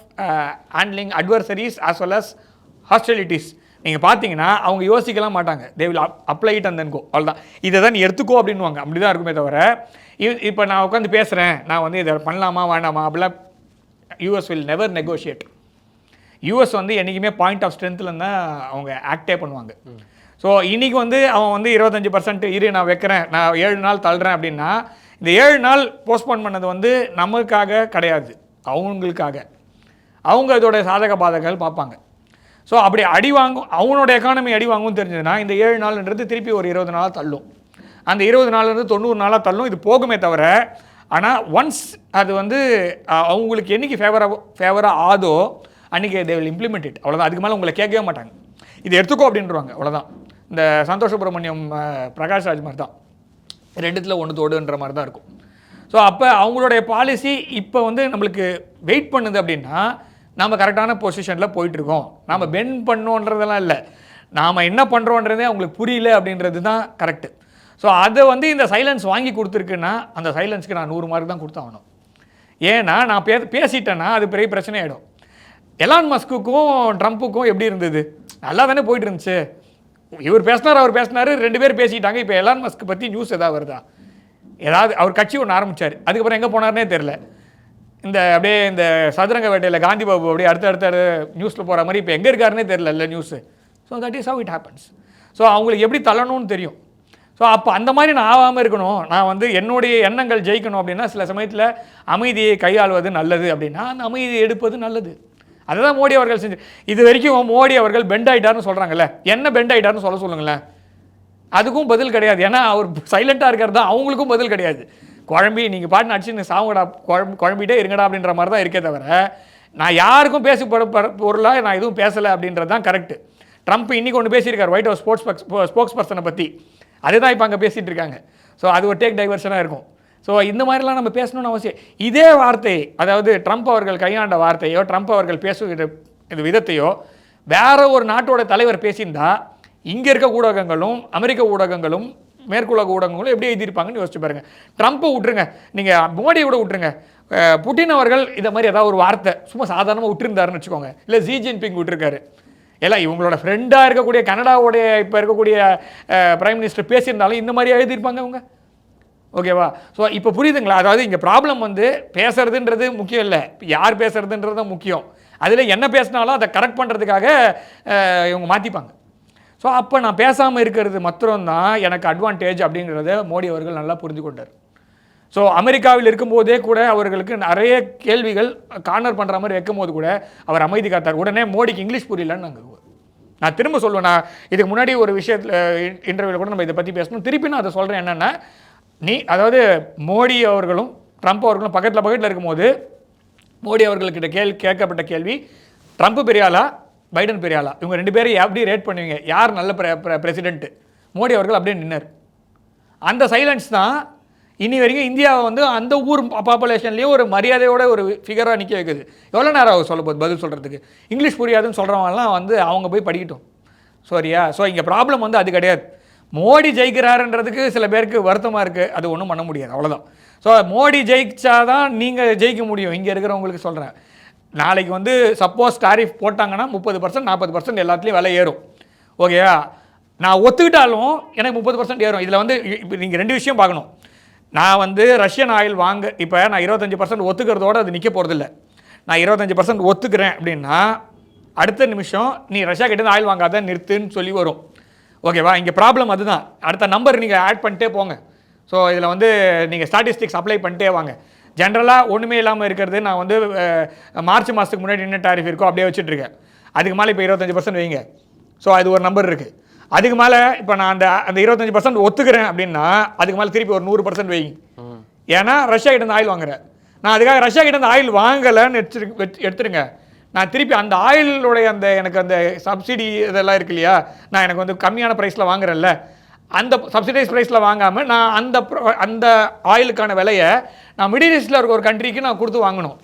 handling adversaries as well as hostilities நீங்கள் பார்த்தீங்கன்னா அவங்க யோசிக்கலாம் மாட்டாங்க. They will apply it and then go, அவ்வளோதான். இதை தான் நீ எடுத்துக்கோ அப்படின்வாங்க. அப்படி தான் இருக்குமே தவிர இப்போ நான் உட்காந்து பேசுகிறேன், நான் வந்து இதை பண்ணலாமா வேண்டாமா அப்படிலாம் US will never negotiate. US வந்து என்றைக்குமே பாயிண்ட் ஆஃப் ஸ்ட்ரென்த்தில் தான் அவங்க ஆக்டே பண்ணுவாங்க. ஸோ இன்றைக்கி வந்து அவன் வந்து 25% இரு நான் வைக்கிறேன், நான் 7 நாள் தள்ளுறேன் அப்படின்னா இந்த 7 நாள் போஸ்ட்போன் பண்ணது வந்து நமக்காக கிடையாது, அவங்களுக்காக. அவங்க இதோடைய சாதக பாதகங்கள் பார்ப்பாங்க. ஸோ அப்படி அடி வாங்கும், அவனோட எக்கானமி அடி வாங்கும்னு தெரிஞ்சதுன்னா இந்த 7 நாள்ன்றது திருப்பி ஒரு 20 நாளாக தள்ளும். அந்த 20 நாள்லேருந்து 90 நாளாக தள்ளும். இது போகுமே தவிர, ஆனால் ஒன்ஸ் அது வந்து அவங்களுக்கு என்றைக்கு ஃபேவராக ஆதோ அன்றைக்கி தே வில் இம்ப்ளிமெண்ட் இட், அவ்வளோதான். அதுக்கு மேலே உங்களை கேட்கவே மாட்டாங்க. இது எடுத்துக்கோ அப்படின்றவாங்க, அவ்வளோதான். இந்த சந்தோஷ் சுப்ரமணியம் பிரகாஷ் ராஜ் மாதிரி தான், 2த்துல 1 தோடுன்ற மாதிரி தான் இருக்கும். ஸோ அப்போ அவங்களுடைய பாலிசி இப்போ வந்து நம்மளுக்கு வெயிட் பண்ணுது அப்படின்னா நாம் கரெக்டான பொசிஷனில் போயிட்டுருக்கோம். நாம் பெண்ட் பண்ணோன்றதெல்லாம் இல்லை, நாம் என்ன பண்ணுறோன்றதே அவங்களுக்கு புரியல அப்படின்றது தான் கரெக்டு. ஸோ அதை வந்து இந்த சைலன்ஸ் வாங்கி கொடுத்துருக்குன்னா அந்த சைலன்ஸ்க்கு நான் 100 மார்க் தான் கொடுத்தாகணும். ஏன்னா நான் பேசிட்டேன்னா அது பெரிய பிரச்சனை ஆகிடும். எலான் மஸ்க்குக்கும் ட்ரம்ப்புக்கும் எப்படி இருந்தது, நல்லா தானே போயிட்டு இருந்துச்சு. இவர் பேசினார், அவர் பேசினார், 2 பேர் பேசிட்டாங்க. இப்போ எலான் மஸ்க் பற்றி நியூஸ் எதாவது வருதா? ஏதாவது அவர் கட்சி ஒன்று ஆரம்பித்தார், அதுக்கப்புறம் எங்கே போனார்னே தெரில. இந்த அப்படியே இந்த சதுரங்க வேட்டையில் காந்தி பாபு அப்படியே அடுத்த நியூஸில் போகிற மாதிரி இப்போ எங்கே இருக்காருன்னே தெரில இல்லை news. So that is how it happens. So அவங்களுக்கு எப்படி தள்ளணும்னு தெரியும். ஸோ அப்போ அந்த மாதிரி நான் ஆகாமல் இருக்கணும், நான் வந்து என்னுடைய எண்ணங்கள் ஜெயிக்கணும் அப்படின்னா சில சமயத்தில் அமைதியை கையாள்வது நல்லது அப்படின்னா அந்த அமைதியை எடுப்பது நல்லது. அதை தான் மோடி அவர்கள் செஞ்சு. இது வரைக்கும் மோடி அவர்கள் பெண்ட் ஆகிட்டார்னு சொல்கிறாங்கல்ல, என்ன பெண்ட் ஆகிட்டார்னு சொல்லுங்களேன். அதுக்கும் பதில் கிடையாது. ஏன்னா அவர் சைலண்ட்டாக இருக்கிறது தான் அவங்களுக்கும் பதில் கிடையாது. குழம்பி நீங்கள் பாட்டு அடிச்சு சாவுங்கடா, குழம்பிட்டே இருங்கடா அப்படின்ற மாதிரி தான் இருக்கே தவிர நான் யாருக்கும் பொருளாக நான் எதுவும் பேசலை அப்படின்றது தான் கரெக்டு. ட்ரம்ப் இன்றைக்கி ஒன்று பேசியிருக்கார் ஒயிட் ஹவுஸ் ஸ்போக்ஸ் பர்சனை பற்றி. அதுதான் இப்போ அங்கே பேசிகிட்டு இருக்காங்க. ஸோ அது ஒரு டேக் டைவர்ஷனாக இருக்கும். ஸோ இந்த மாதிரிலாம் நம்ம பேசணும்னு அவசியம். இதே வார்த்தை, அதாவது ட்ரம்ப் அவர்கள் கையாண்ட வார்த்தையோ ட்ரம்ப் அவர்கள் பேசுகிற இது விதத்தையோ வேற ஒரு நாட்டோட தலைவர் பேசியிருந்தா இங்கே இருக்க ஊடகங்களும் அமெரிக்க ஊடகங்களும் மேற்குலக ஊடகங்களும் எப்படி எழுதியிருப்பாங்கன்னு யோசிச்சு பாருங்க. ட்ரம்ப்பை விட்டுருங்க, நீங்கள் மோடியை கூட விட்டுருங்க, புட்டின் அவர்கள் இதை மாதிரி ஏதாவது ஒரு வார்த்தை சும்மா சாதாரணமாக விட்டுருந்தாருன்னு வச்சுக்கோங்க, இல்லை ஜி ஜின்பிங் விட்டுருக்காரு, எல்லாம் இவங்களோட ஃப்ரெண்டாக இருக்கக்கூடிய கனடாவுடைய இப்போ இருக்கக்கூடிய பிரைம் மினிஸ்டர் பேசியிருந்தாலும் இந்த மாதிரி எழுதியிருப்பாங்க அவங்க. ஓகேவா? ஸோ இப்போ புரியுதுங்களா? அதாவது இங்கே ப்ராப்ளம் வந்து பேசுறதுன்றது முக்கியம் இல்லை, யார் பேசுறதுன்றது தான் முக்கியம். அதில் என்ன பேசினாலும் அதை கரெக்ட் பண்ணுறதுக்காக இவங்க மாற்றிப்பாங்க. ஸோ அப்போ நான் பேசாமல் இருக்கிறது மாத்திரம்தான் எனக்கு அட்வான்டேஜ் அப்படிங்கிறத மோடி அவர்கள் நல்லா புரிந்து கொண்டார். ஸோ அமெரிக்காவில் இருக்கும்போதே கூட அவர்களுக்கு நிறைய கேள்விகள் கார்னர் பண்ணுற மாதிரி வைக்கும்போது கூட அவர் அமைதி காத்தார். உடனே மோடிக்கு இங்கிலீஷ் புரியலன்னு நான் திரும்ப சொல்லுவேன். நான் இதுக்கு முன்னாடி ஒரு விஷயத்தில் இன்டர்வியூவில் கூட நம்ம இதை பற்றி பேசணும், திருப்பி நான் அதை சொல்கிறேன். என்னென்னா, அதாவது மோடி அவர்களும் ட்ரம்ப் அவர்களும் பக்கத்தில் இருக்கும்போது மோடி அவர்கள்கிட்ட கேட்கப்பட்ட கேள்வி, ட்ரம்ப் பெரியாளா பைடன் பெரியாளா, இவங்க 2 பேரும் எப்படி ரேட் பண்ணுவீங்க, யார் நல்ல பிரசிடென்ட்டு? மோடி அவர்கள் அப்படியே நின்னார். அந்த சைலன்ஸ் தான் இனி வரைக்கும் இந்தியாவை வந்து அந்த ஊர் பாப்புலேஷன்லேயே ஒரு மரியாதையோட ஒரு ஃபிகராக நிற்க வைக்குது. எவ்வளோ நேரம் ஆகும் சொல்ல போது பதில் சொல்கிறதுக்கு? இங்கிலீஷ் புரியாதுன்னு சொல்கிறவங்கலாம் வந்து அவங்க போய் படிக்கட்டும். சரியா? ஸோ இங்கே ப்ராப்ளம் வந்து அது கிடையாது. மோடி ஜெயிக்கிறாருன்றதுக்கு சில பேருக்கு வருத்தமாக இருக்குது, அது ஒன்றும் பண்ண முடியாது, அவ்வளோதான். ஸோ மோடி ஜெயிச்சாதான் நீங்கள் ஜெயிக்க முடியும். இங்கே இருக்கிறவங்களுக்கு சொல்கிறேன், நாளைக்கு வந்து சப்போஸ் டாரிஃப் போட்டாங்கன்னா 30% 40% எல்லாத்துலேயும் விலை ஏறும். ஓகேவா? நான் ஒத்துக்கிட்டாலும் எனக்கு 30% ஏறும். இதில் வந்து இப்போ நீங்கள் 2 விஷயம் பார்க்கணும். நான் வந்து ரஷ்யன் ஆயில் இப்போ நான் 25% ஒத்துக்கிறதோடு அது நிற்க போகிறதில்ல. நான் 25% ஒத்துக்கிறேன் அப்படின்னா அடுத்த நிமிஷம் நீ ரஷ்யா கிட்டேருந்து ஆயில் வாங்காத நிறுத்துன்னு சொல்லி வரும். ஓகேவா? இங்கே ப்ராப்ளம் அதுதான். அடுத்த நம்பர் நீங்கள் ஆட் பண்ணிட்டே போங்க. ஸோ இதில் வந்து நீங்கள் ஸ்டாட்டிஸ்டிக்ஸ் அப்ளை பண்ணிட்டே வாங்க. ஜென்ரலாக ஒன்றுமே இல்லாமல் இருக்கிறது, நான் வந்து மார்ச் மாதத்துக்கு முன்னாடி என்ன டாரிஃப் இருக்கோ அப்படியே வச்சுட்ருக்கேன். அதுக்கு மேலே இப்போ 25% வைங்க. ஸோ அது ஒரு நம்பர் இருக்குது. அதுக்கு மேலே இப்போ நான் அந்த 25% ஒத்துக்கிறேன் அப்படின்னா அதுக்கு மேலே திருப்பி ஒரு 100% வைங்க. ஏன்னா ரஷ்யா கிட்ட இருந்து ஆயில் வாங்குறேன், நான் அதுக்காக ரஷ்யா கிட்ட இருந்து ஆயில் வாங்கலைன்னு எடுத்துருங்க. நான் திருப்பி அந்த ஆயிலுடைய எனக்கு அந்த சப்சிடி இதெல்லாம் இருக்கு இல்லையா, நான் எனக்கு வந்து கம்மியான ப்ரைஸில் வாங்குறேன்ல, அந்த சப்சிடைஸ் ப்ரைஸில் வாங்காமல் நான் அந்த ஆயிலுக்கான விலையை நான் மிடில் ஈஸ்டில் இருக்க ஒரு கண்ட்ரிக்கு நான் கொடுத்து வாங்கணும்.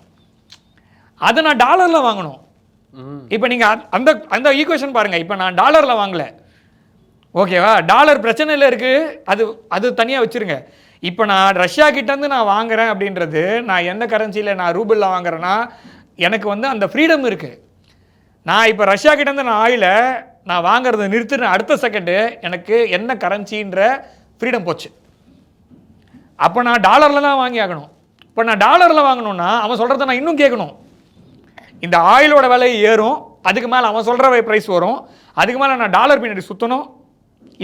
அதை நான் டாலரில் வாங்கணும். இப்போ நீங்கள் அந்த ஈக்குவேஷன் பாருங்கள். இப்போ நான் டாலரில் வாங்கலை, ஓகேவா? டாலர் பிரச்சனையில் இருக்குது, அது தனியாக வச்சுருங்க. இப்போ நான் ரஷ்யா கிட்டேருந்து நான் வாங்குறேன் அப்படின்றது, நான் எந்த கரன்சியில் நான் ரூபிளில் வாங்குறேன்னா எனக்கு வந்து அந்த ஃப்ரீடம் இருக்குது. நான் இப்போ ரஷ்யா கிட்டேருந்து நான் ஆயிலை நான் வாங்குறதை நிறுத்துன அடுத்த செகண்டு எனக்கு என்ன கரன்சின்ற ஃப்ரீடம் போச்சு. அப்போ நான் டாலரில் தான் வாங்கி ஆகணும். இப்போ நான் டாலரில் வாங்கணுன்னா அவன் சொல்கிறத நான் இன்னும் கேட்கணும். இந்த ஆயிலோட விலை ஏறும், அதுக்கு மேலே அவன் சொல்கிற ப்ரைஸ் வரும், அதுக்கு மேலே நான் டாலர் பின்னாடி சுற்றணும்.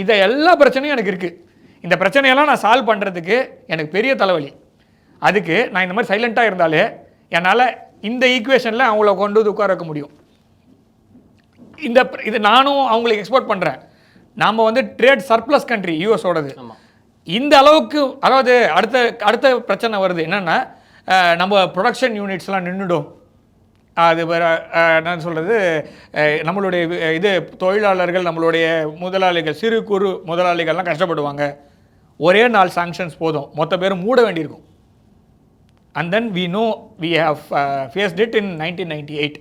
இதை எல்லா பிரச்சனையும் எனக்கு இருக்குது. இந்த பிரச்சனையெல்லாம் நான் சால்வ் பண்ணுறதுக்கு எனக்கு பெரிய தலைவலி. அதுக்கு நான் இந்த மாதிரி சைலண்ட்டாக இருந்தாலே என்னால் இந்த ஈக்குவேஷனில் அவங்கள கொண்டு வந்து உட்கார வைக்க முடியும். இது நானும் அவங்களுக்கு எக்ஸ்போர்ட் பண்ணுறேன். நாம் வந்து ட்ரேட் சர்ப்ளஸ் கண்ட்ரி யூஎஸோடது. இந்த அளவுக்கு, அதாவது அடுத்த பிரச்சனை வருது என்னென்னா, நம்ம ப்ரொடக்ஷன் யூனிட்ஸ்லாம் நின்றுடும். அது என்ன சொல்கிறது, நம்மளுடைய தொழிலாளர்கள், நம்மளுடைய முதலாளிகள், சிறு குறு முதலாளிகள்லாம் கஷ்டப்படுவாங்க. ஒரே நாள் சாங்ஷன்ஸ் போதும், மொத்த பேரும் மூட வேண்டியிருக்கும். And then we have faced it in 1998.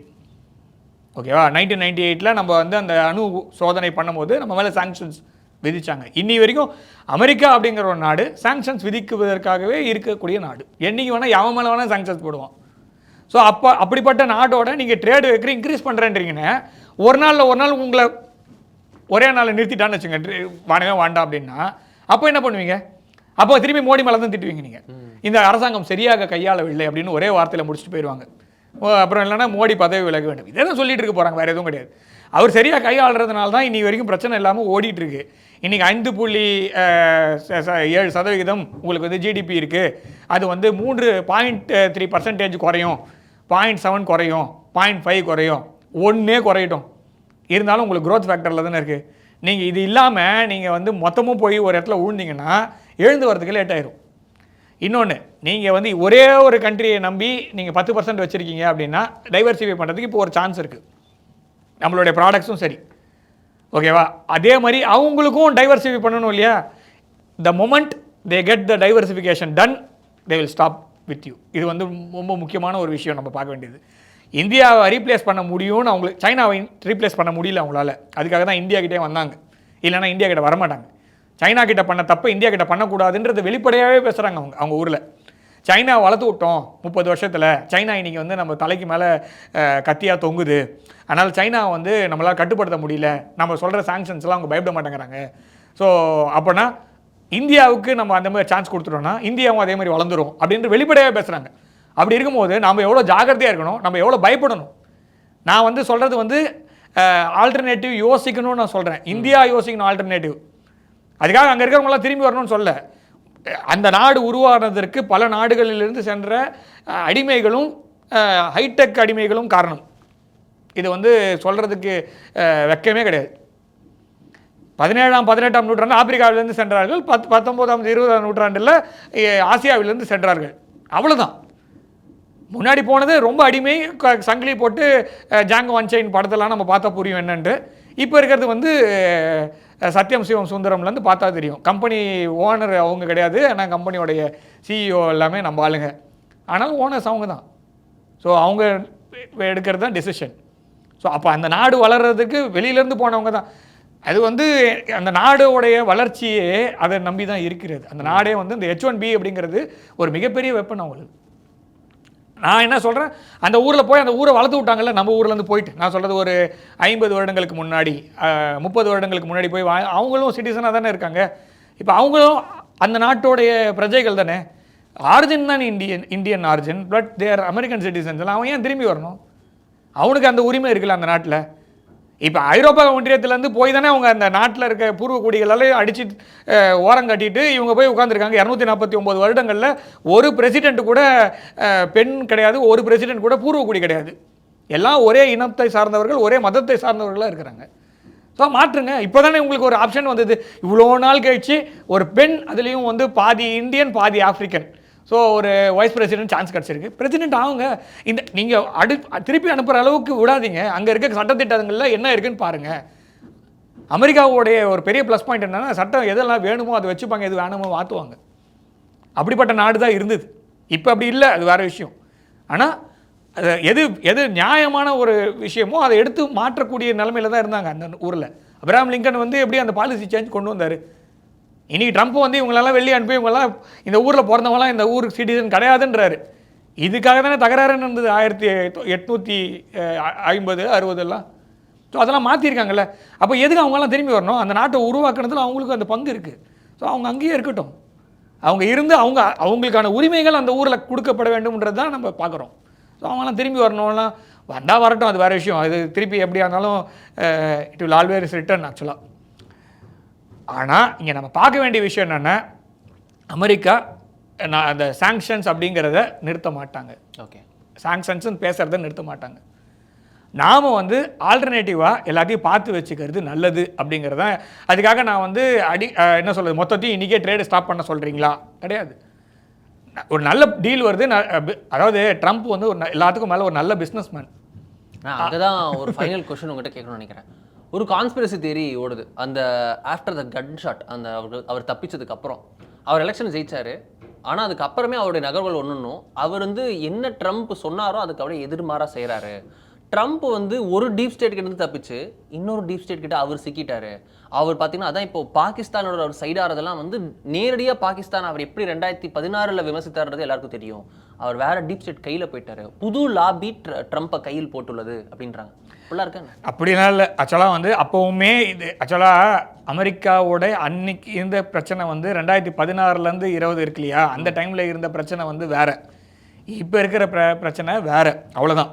ஓகேவா? 1998 நம்ம வந்து அந்த அணு சோதனை பண்ணும்போது நம்ம மேலே சாங்ஷன்ஸ் விதித்தாங்க. இன்னி வரைக்கும் அமெரிக்கா அப்படிங்கிற ஒரு நாடு சாங்ஷன்ஸ் விதிக்குவதற்காகவே இருக்கக்கூடிய நாடு. என்றைக்கு வேணால் எவன் மேலே வேணால் சாங்ஷன்ஸ் போடுவோம். ஸோ அப்படிப்பட்ட நாட்டோட நீங்கள் ட்ரேடு வைக்கிற இன்க்ரீஸ் பண்ணுறேன்றீங்கன்னு ஒரு நாள் உங்களை ஒரே நாளில் நிறுத்திட்டான்னு வச்சுங்க, வானவே வேண்டாம் அப்படின்னா, அப்போ என்ன பண்ணுவீங்க? அப்போ திரும்பி மோடி மேலே தான் திட்டுவீங்க. நீங்கள் இந்த அரசாங்கம் சரியாக கையாளவில்லை அப்படின்னு ஒரே வார்த்தையில் முடிச்சுட்டு போயிடுவாங்க. அப்புறம் இல்லைன்னா மோடி பதவி விலக வேண்டும், இதே தான் சொல்லிட்டு இருக்க போகிறாங்க, வேறு எதுவும் கிடையாது. அவர் சரியாக கையாளுறதுனால தான் இன்னி வரைக்கும் பிரச்சனை இல்லாமல் ஓடிட்டுருக்கு. இன்றைக்கி 5.7% உங்களுக்கு வந்து ஜிடிபி இருக்குது. அது வந்து 3.3% குறையும், 0.7 குறையும், 0.5 குறையும், 1 குறையட்டும், இருந்தாலும் உங்களுக்கு க்ரோத் ஃபேக்டரில் தானே இருக்குது. நீங்கள் இது இல்லாமல் நீங்கள் வந்து மொத்தமும் போய் ஒரு இடத்துல விழுந்தீங்கன்னா எழுந்து வரதுக்கு லேட் ஆயிரும். இன்னொன்று, நீங்கள் வந்து ஒரே ஒரு கண்ட்ரியை நம்பி நீங்கள் 10% வச்சுருக்கீங்க அப்படின்னா டைவர்சிஃபை பண்ணுறதுக்கு இப்போ ஒரு சான்ஸ் இருக்குது. நம்மளுடைய ப்ராடக்ட்ஸும் சரி, ஓகேவா? அதே மாதிரி அவங்களுக்கும் டைவர்சிஃபை பண்ணணும் இல்லையா? The moment they get the diversification done they will stop with you. இது வந்து ரொம்ப முக்கியமான ஒரு விஷயம் நம்ம பார்க்க வேண்டியது. இந்தியாவை ரீப்ளேஸ் பண்ண முடியும்னு அவங்களுக்கு, சைனாவை ரீப்ளேஸ் பண்ண முடியல அவங்களால. அதுக்காக தான் இந்தியா கிட்டே வந்தாங்க. இல்லைனா இந்தியா கிட்ட வரமாட்டாங்க. சைனா கிட்ட பண்ண தப்ப இந்தியா கிட்ட பண்ணக்கூடாதுன்றது வெளிப்படையாகவே பேசுகிறாங்க அவங்க ஊரில். சைனா வளர்த்து விட்டோம் 30 வருஷத்தில், சைனா இன்றைக்கி வந்து நம்ம தலைக்கு மேலே கத்தியாக தொங்குது, அதனால் சைனா வந்து நம்மளால் கட்டுப்படுத்த முடியல, நம்ம சொல்கிற சாங்ஷன்ஸ்லாம் அவங்க பயப்பட மாட்டேங்கிறாங்க. ஸோ அப்போனா இந்தியாவுக்கு நம்ம அந்த மாதிரி சான்ஸ் கொடுத்துட்டோம்னா இந்தியாவும் அதே மாதிரி வளர்ந்துரும் அப்படின்ட்டு வெளிப்படையாக பேசுகிறாங்க. அப்படி இருக்கும்போது நம்ம எவ்வளோ ஜாக்கிரதையாக இருக்கணும், நம்ம எவ்வளோ பயப்படணும். நான் வந்து சொல்கிறது வந்து ஆல்டர்னேட்டிவ் யோசிக்கணும்னு நான் சொல்கிறேன். இந்தியா யோசிக்கணும் ஆல்டர்னேட்டிவ். அதுக்காக அங்கே இருக்கிறவங்களாம் திரும்பி வரணும்னு சொல்ல. அந்த நாடு உருவானதற்கு பல நாடுகளிலிருந்து சென்ற அடிமைகளும் ஹைடெக் அடிமைகளும் காரணம். இது வந்து சொல்கிறதுக்கு வெக்கமே கிடையாது. 17ஆம் 18ஆம் நூற்றாண்டு ஆப்பிரிக்காவிலிருந்து சென்றார்கள். 19ஆம் 20ஆம் நூற்றாண்டில் ஆசியாவிலிருந்து சென்றார்கள். அவ்வளோதான். முன்னாடி போனது ரொம்ப அடிமை, சங்கிலி போட்டு ஜாங்கோ அன்சைன் படத்தெல்லாம் நம்ம பார்த்தா புரியும் என்னென்று. இப்போ இருக்கிறது வந்து சத்யம் சிவம் சுந்தரம்லேருந்து பார்த்தா தெரியும். கம்பெனி ஓனர் அவங்க கிடையாது, ஆனால் கம்பெனியோடைய சிஇஓ எல்லாமே நம்ம ஆளுங்க. ஆனால் ஓனர்ஸ் அவங்க தான். ஸோ அவங்க எடுக்கிறது தான் டெசிஷன். ஸோ அப்போ அந்த நாடு வளர்கிறதுக்கு வெளியிலேருந்து போனவங்க தான். அது வந்து அந்த நாடோடைய வளர்ச்சியே அதை நம்பி தான் இருக்கிறது. அந்த நாடே வந்து இந்த H1B அப்படிங்கிறது ஒரு மிகப்பெரிய வெப்பன் அவங்களுக்கு. நான் என்ன சொல்கிறேன், அந்த ஊரில் போய் அந்த ஊரை வளர்த்து விட்டாங்கல்ல, நம்ம ஊர்லேருந்து போயிட்டு. நான் சொல்கிறது ஒரு 50 வருடங்களுக்கு முன்னாடி 30 வருடங்களுக்கு முன்னாடி போய் அவங்களும் சிட்டிசனாக தானே இருக்காங்க. இப்போ அவங்களும் அந்த நாட்டோடைய பிரஜைகள் தானே. ஆரிஜின் தான் Indian origin, but they're American citizens. அவன் ஏன் திரும்பி வரணும்? அவனுக்கு அந்த உரிமை இருக்குல்ல அந்த நாட்டில். இப்போ ஐரோப்பா ஒன்றியத்துலேருந்து போய் தானே அவங்க அந்த நாட்டில் இருக்க பூர்வ குடிகளெல்லாம் அடித்து ஓரம் கட்டிட்டு இவங்க போய் உட்காந்துருக்காங்க. 249 வருடங்களில் ஒரு பிரசிடென்ட் கூட பெண் கிடையாது, ஒரு பிரசிடென்ட் கூட பூர்வ குடி கிடையாது. எல்லாம் ஒரே இனத்தை சார்ந்தவர்கள், ஒரே மதத்தை சார்ந்தவர்களாக இருக்கிறாங்க. ஸோ மாற்றுங்க. இப்போ தானே உங்களுக்கு ஒரு ஆப்ஷன் வந்தது. இவ்வளோ நாள் கழிச்சு ஒரு பெண், அதுலேயும் வந்து பாதி இந்தியன் பாதி ஆஃப்ரிக்கன். ஸோ ஒரு வைஸ் பிரசிடென்ட் சான்ஸ் கிடச்சிருக்கு. பிரசிடென்ட் ஆகுங்க. இந்த நீங்கள் திருப்பி அனுப்புகிற அளவுக்கு விடாதீங்க. அங்கே இருக்க சட்டத்திட்டங்களில் என்ன இருக்குன்னு பாருங்கள். அமெரிக்காவுடைய ஒரு பெரிய ப்ளஸ் பாயிண்ட் என்னன்னா, சட்டம் எதெல்லாம் வேணுமோ அதை வச்சுப்பாங்க, எது வேணுமோ மாற்றுவாங்க. அப்படிப்பட்ட நாடு தான் இருந்தது. இப்போ அப்படி இல்லை, அது வேறு விஷயம். ஆனால் எது நியாயமான ஒரு விஷயமோ அதை எடுத்து மாற்றக்கூடிய நிலைமையில் தான் இருந்தாங்க அந்த ஊரில். அப்ரஹாம் லிங்கன் வந்து எப்படி அந்த பாலிசி சேஞ்ச் கொண்டு வந்தார். இன்றைக்கி ட்ரம்ப் வந்து இவங்களெல்லாம் வெளியே அனுப்பி இவங்கெல்லாம் இந்த ஊரில் பிறந்தவங்களாம் இந்த ஊருக்கு சிட்டிசன் கிடையாதுன்றாரு. இதுக்காக தானே தகராறுன்னு இருந்தது 1850 60 ஸோ அதெல்லாம் மாற்றிருக்காங்கல்ல. அப்போ எதுக்கு அவங்கெல்லாம் திரும்பி வரணும்? அந்த நாட்டை உருவாக்குனதில் அவங்களுக்கு அந்த பங்கு இருக்குது. ஸோ அவங்க அங்கேயே இருக்கட்டும். அவங்க இருந்து அவங்களுக்கான உரிமைகள் அந்த ஊரில் கொடுக்கப்பட வேண்டும்ன்றது தான் நம்ம பார்க்குறோம். ஸோ அவங்களாம் திரும்பி வரணும்லாம் வந்தால் வரட்டும், அது வேறு விஷயம். அது திருப்பி எப்படியா இருந்தாலும் இட் வில் ஆல்வேஸ் ரிட்டர்ன் ஆக்சுவலாக. ஆனால் இங்கே நம்ம பார்க்க வேண்டிய விஷயம் என்னென்னா, அமெரிக்கா அந்த சாங்ஷன்ஸ் அப்படிங்கிறத நிறுத்த மாட்டாங்க. ஓகே, சாங்ஷன்ஸ்ன்னு பேசுகிறத நிறுத்த மாட்டாங்க. நாம் வந்து ஆல்டர்னேட்டிவாக எல்லாத்தையும் பார்த்து வச்சுக்கிறது நல்லது அப்படிங்கிறத. அதுக்காக நான் வந்து என்ன சொல்கிறது, மொத்தத்தையும் இன்றைக்கே ட்ரேடு ஸ்டாப் பண்ண சொல்கிறீங்களா? கிடையாது. ஒரு நல்ல டீல் வருது. அதாவது ட்ரம்ப் வந்து எல்லாத்துக்கும் மேலே ஒரு நல்ல பிஸ்னஸ் மேன். அதுதான் ஒரு ஃபைனல் கொஸ்டின் உங்கள்கிட்ட கேட்கணும்னு நினைக்கிறேன். ஒரு கான்ஸ்பிரசி தியரி ஓடுது. அந்த ஆஃப்டர் த கன் ஷாட், அந்த அவர் தப்பிச்சதுக்கு அப்புறம் அவர் எலெக்ஷன் ஜெயிச்சாரு. ஆனால் அதுக்கப்புறமே அவருடைய நகர்வுகள் ஒன்றும் அவர் வந்து என்ன ட்ரம்ப் சொன்னாரோ அதுக்கு அப்படியே எதிர்மாறாக செய்கிறாரு. ட்ரம்ப் வந்து ஒரு டீப் ஸ்டேட் கிட்ட இருந்து தப்பிச்சு இன்னொரு டீப் ஸ்டேட் கிட்ட அவர் சிக்கிட்டாரு. அவர் பார்த்தீங்கன்னா அதான் இப்போ பாகிஸ்தானோட ஒரு சைடாகிறதெல்லாம் வந்து நேரடியாக பாகிஸ்தான் அவர் எப்படி 2016 விமர்சித்தார்றது எல்லாருக்கும் தெரியும். அவர் வேற டீப் ஸ்டேட் கையில் போயிட்டாரு. புது லாபி ட்ரம்ப்பை கையில் போட்டுள்ளது அப்படின்றாங்க. அப்படிலாம் இல்லை. ஆக்சுவலாக வந்து அப்போவுமே இது ஆக்சுவலாக அமெரிக்காவோட அன்னைக்கு இருந்த பிரச்சனை வந்து 2016 20 இருக்கு இல்லையா, அந்த டைமில் இருந்த பிரச்சனை வந்து வேறு. இப்போ இருக்கிற பிரச்சனை வேறு, அவ்வளோதான்.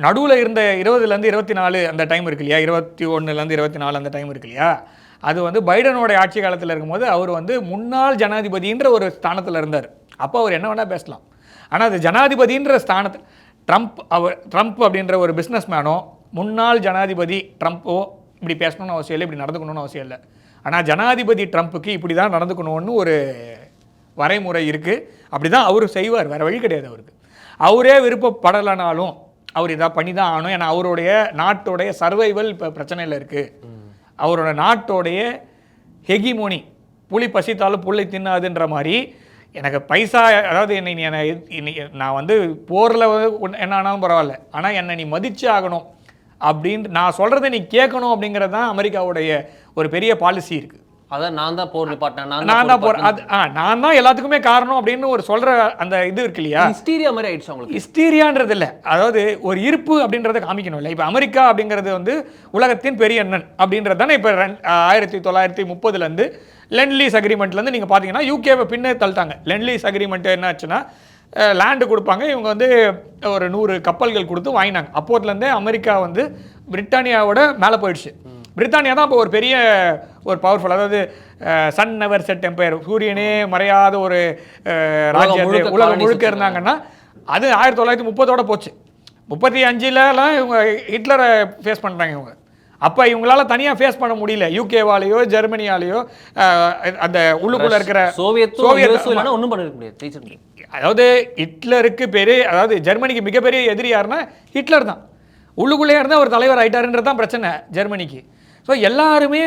நடுவில் இருந்த 20 24 அந்த டைம் இருக்கு இல்லையா, 21 24 அந்த டைம் இருக்கு இல்லையா, அது வந்து பைடனோட ஆட்சி காலத்தில் இருக்கும்போது அவர் வந்து முன்னாள் ஜனாதிபதின்ற ஒரு ஸ்தானத்தில் இருந்தார். அப்போ அவர் என்ன வேணால் பேசலாம். ஆனால் அது ஜனாதிபதின்ற ஸ்தானத்தில் ட்ரம்ப் அப்படின்ற ஒரு பிஸ்னஸ் மேனோ முன்னாள் ஜனாதிபதி ட்ரம்ப்போ இப்படி பேசணும்னு அவசியம் இல்லை, இப்படி நடந்துக்கணும்னு அவசியம் இல்லை. ஆனால் ஜனாதிபதி ட்ரம்ப்புக்கு இப்படி தான் நடந்துக்கணும்னு ஒரு வரைமுறை இருக்குது. அப்படி தான் அவர் செய்வார், வேறு வழி கிடையாது அவருக்கு. அவரே விருப்பப்படலைனாலும் அவர் இதாக பண்ணி தான் ஆகணும். ஏன்னா அவருடைய நாட்டோடைய சர்வைவல் இப்போ பிரச்சனையில் இருக்குது. அவரோட நாட்டோடைய ஹெகிமோனி புலி பசித்தாலும் புல்லை தின்னாதுன்ற மாதிரி எனக்கு பைசா, அதாவது நான் வந்து போரில் என்ன ஆனாலும் பரவாயில்ல, ஆனால் என்னை நீ மதிச்சு ஆகணும் அப்படின்ட்டு நான் சொல்கிறத நீ கேட்கணும் அப்படிங்கிறது தான் அமெரிக்காவுடைய ஒரு பெரிய பாலிசி இருக்குது. அதான் நான் தான் போர் நிப்பாட்டினேன், நான் தான் போர், அது நான் தான் எல்லாத்துக்குமே காரணம் அப்படின்னு ஒரு சொல்கிற அந்த இது இருக்கு இல்லையா, ஹிஸ்டீரியா மாதிரி ஆயிடுச்சு அவங்களுக்கு. ஹிஸ்டீரியான்றது இல்லை, அதாவது ஒரு இருப்பு அப்படின்றத காமிக்கணும் இல்லை. இப்போ அமெரிக்கா அப்படிங்கிறது வந்து உலகத்தின் பெரிய அண்ணன் அப்படின்றது தானே. இப்போ 1930 லெண்ட்-லீஸ் அக்ரிமெண்ட்லேருந்து நீங்கள் பார்த்தீங்கன்னா யூகேவை பின்னே தள்ளிட்டாங்க. லெண்ட்-லீஸ் அக்ரிமெண்ட் என்ன ஆச்சுன்னா, லேண்டு கொடுப்பாங்க, இவங்க வந்து ஒரு 100 கப்பல்கள் கொடுத்து வாங்கினாங்க. அப்போதுலேருந்தே அமெரிக்கா வந்து பிரிட்டானியாவோட மேலே போயிடுச்சு. பிரித்தானியா தான் இப்போ ஒரு பெரிய ஒரு பவர்ஃபுல், அதாவது சன் நெவர் செட் எம்பையர், சூரியனே மறையாத ஒரு ராஜ்யத்தை உலகம் முழுக்க இருந்தாங்கன்னா அது 1930 போச்சு. 35லலாம் இவங்க ஹிட்லரை ஃபேஸ் பண்ணுறாங்க இவங்க. அப்போ இவங்களால தனியாக ஃபேஸ் பண்ண முடியல, யூகேவாலேயோ ஜெர்மனியாலேயோ அந்த உள்ளுக்குள்ளே இருக்கிற சோவியத் ஒன்றும் பண்ண முடியாது. அதாவது ஹிட்லருக்கு அதாவது ஜெர்மனிக்கு மிகப்பெரிய எதிரி யாருன்னா ஹிட்லர் தான். உள்ளுக்குள்ளே இருந்தால் ஒரு தலைவர் ஆகிட்டாருன்றது தான் பிரச்சனை ஜெர்மனிக்கு. ஸோ எல்லாருமே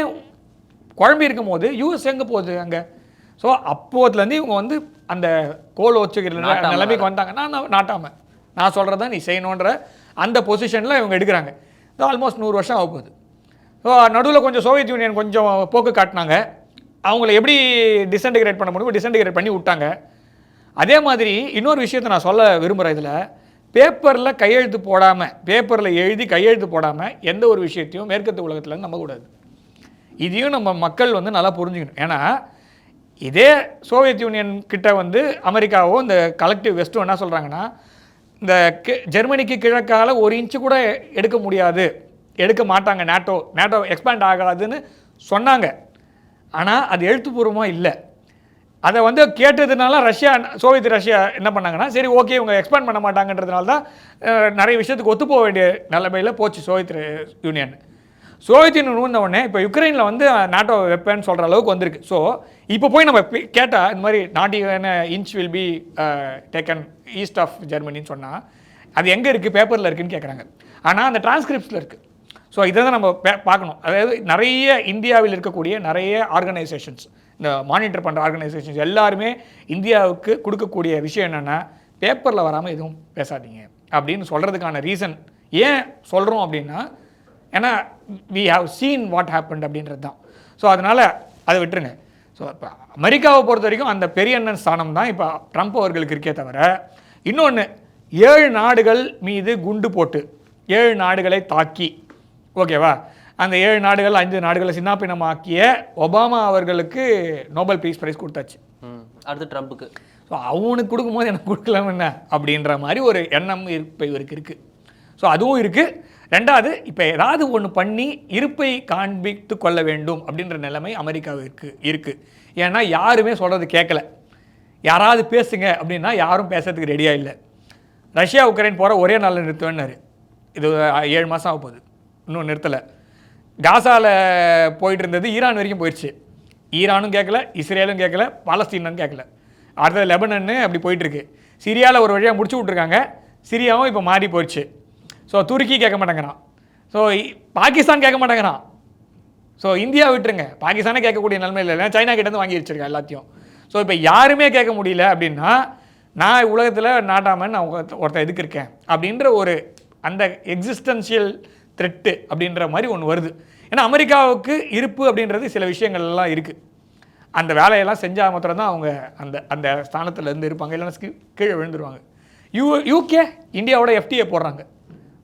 குழம்பி இருக்கும் போது யூஎஸ் எங்கே போகுது அங்கே? ஸோ அப்போதுலேருந்து இவங்க வந்து அந்த கோல் வச்சுக்கிற நிலைமைக்கு வந்தாங்க. நாட்டாமல் நான் சொல்கிறத நீ செய்யணுன்ற அந்த பொசிஷனில் இவங்க எடுக்கிறாங்க. ஆல்மோஸ்ட் 100 வருஷம் ஆக போகுது. ஸோ நடுவில் கொஞ்சம் சோவியத் யூனியன் கொஞ்சம் போக்கு காட்டினாங்க, அவங்கள எப்படி டிசன்டிகிரேட் பண்ண முடியும் டிசன்டிகிரேட் பண்ணி விட்டாங்க. அதே மாதிரி இன்னொரு விஷயத்தை நான் சொல்ல விரும்புகிறேன், இதில் பேப்பரில் கையெழுத்து போடாமல், பேப்பரில் எழுதி கையெழுத்து போடாமல் எந்த ஒரு விஷயத்தையும் மேற்கத்திய உலகத்தில் நம்பக்கூடாது. இதையும் நம்ம மக்கள் வந்து நல்லா புரிஞ்சுக்கணும். ஏன்னா இதே சோவியத் யூனியன் கிட்ட வந்து அமெரிக்காவோ இந்த கலெக்டிவ் வெஸ்ட்டும் என்ன சொல்கிறாங்கன்னா, இந்த ஜெர்மனிக்கு கிழக்கால 1 இன்ச்சு கூட எடுக்க முடியாது, எடுக்க மாட்டாங்க, நேட்டோ எக்ஸ்பேண்ட் ஆகாதுன்னு சொன்னாங்க. ஆனால் அது எழுத்துப்பூர்வமாக இல்லை. அதை வந்து கேட்டதுனால சோவியத் ரஷ்யா என்ன பண்ணாங்கன்னா, சரி ஓகே இவங்க எக்ஸ்பேண்ட் பண்ண மாட்டாங்கன்றதுனால தான் நிறைய விஷயத்துக்கு ஒத்து போக வேண்டிய நிலைமையில் போச்சு சோவியத் யூனியன். சோவியத் யூனியன் உடனே இப்போ யுக்ரைனில் வந்து நாட்டோ வெப்பன்னு சொல்கிற அளவுக்கு வந்திருக்கு. ஸோ இப்போ போய் நம்ம கேட்டால் இந்த மாதிரி not even inch will be taken east of ஜெர்மனின்னு சொன்னால் அது எங்கே இருக்குது, பேப்பரில் இருக்குதுன்னு கேட்குறாங்க. ஆனால் அந்த டிரான்ஸ்கிரிப்ட்ஸில் இருக்குது. ஸோ இதை தான் நம்ம பார்க்கணும். அதாவது நிறைய இந்தியாவில் இருக்கக்கூடிய நிறைய ஆர்கனைசேஷன்ஸ், இந்த மானிட்டர் பண்ணுற ஆர்கனைசேஷன்ஸ் எல்லாருமே இந்தியாவுக்கு கொடுக்கக்கூடிய விஷயம் என்னென்னா, பேப்பரில் வராமல் எதுவும் பேசாதீங்க அப்படின்னு சொல்கிறதுக்கான ரீசன் ஏன் சொல்கிறோம் அப்படின்னா, ஏன்னா we have seen what happened அப்படின்றது தான். ஸோ அதனால் அதை விட்டுருங்க. ஸோ இப்போ அமெரிக்காவை பொறுத்த வரைக்கும் அந்த பெரிய அண்ணன் ஸ்தானம் தான் இப்போ ட்ரம்ப் அவர்களுக்கு இருக்கே தவிர, இன்னொன்று 7 நாடுகள் மீது குண்டு போட்டு 7 நாடுகளை தாக்கி, ஓகேவா, அந்த 7 நாடுகள் 5 நாடுகளை சின்னாப்பினமாக்கிய ஒபாமா அவர்களுக்கு நோபல் பீஸ் பிரைஸ் கொடுத்தாச்சு. அடுத்து ட்ரம்ப்புக்கு. ஸோ அவனுக்கு கொடுக்கும்போது எனக்கு கொடுக்கலாம் என்ன அப்படின்ற மாதிரி ஒரு எண்ணம் இப்போ இவருக்கு இருக்குது. ஸோ அதுவும் இருக்குது. ரெண்டாவது, இப்போ ஏதாவது ஒன்று பண்ணி இருப்பை காண்பித்து கொள்ள வேண்டும் அப்படின்ற நிலைமை அமெரிக்காவுக்கு இருக்குது. ஏன்னா யாருமே சொல்கிறது கேட்கல. யாராவது பேசுங்க அப்படின்னா யாரும் பேசுறதுக்கு ரெடியாக இல்லை. ரஷ்யா உக்ரைன் போகிற ஒரே நாளில் நிறுத்துவேன்னாரு. இது 7 மாதம் ஆக போகுது, இன்னும் நிறுத்தலை. காசாவில் போயிட்டு இருந்தது ஈரான் வரைக்கும் போயிடுச்சு. ஈரானும் கேட்கல, இஸ்ரேலும் கேட்கல, பாலஸ்தீனும் கேட்கல. அடுத்தது லெபனன்னு அப்படி போயிட்டுருக்கு. சிரியாவில் ஒரு வழியாக முடிச்சு விட்ருக்காங்க, சிரியாவும் இப்போ மாறி போயிடுச்சு. ஸோ துருக்கி கேட்க மாட்டேங்கிறான். ஸோ பாகிஸ்தான் கேட்க மாட்டேங்கிறான். ஸோ இந்தியா விட்டுருங்க, பாகிஸ்தானே கேட்கக்கூடிய நிலைமையில் இல்லை, சைனா கிட்டேருந்து வாங்கி வச்சுருக்கேன் எல்லாத்தையும். ஸோ இப்போ யாருமே கேட்க முடியல அப்படின்னா, நான் உலகத்தில் நாட்டாமல் நான் ஒருத்தர் எதுக்கு இருக்கேன் அப்படின்ற ஒரு அந்த எக்ஸிஸ்டன்ஷியல் த்ரெட்டு அப்படின்ற மாதிரி ஒன்று வருது. ஏன்னா அமெரிக்காவுக்கு இருப்பு அப்படின்றது சில விஷயங்கள்லாம் இருக்குது. அந்த வேலையெல்லாம் செஞ்சால் மாத்திரம் தான் அவங்க அந்த அந்த ஸ்தானத்துலேருந்து இருப்பாங்க, இல்லைன்னா கீழே விழுந்துருவாங்க. யூகே இந்தியாவோட FTA போடுறாங்க.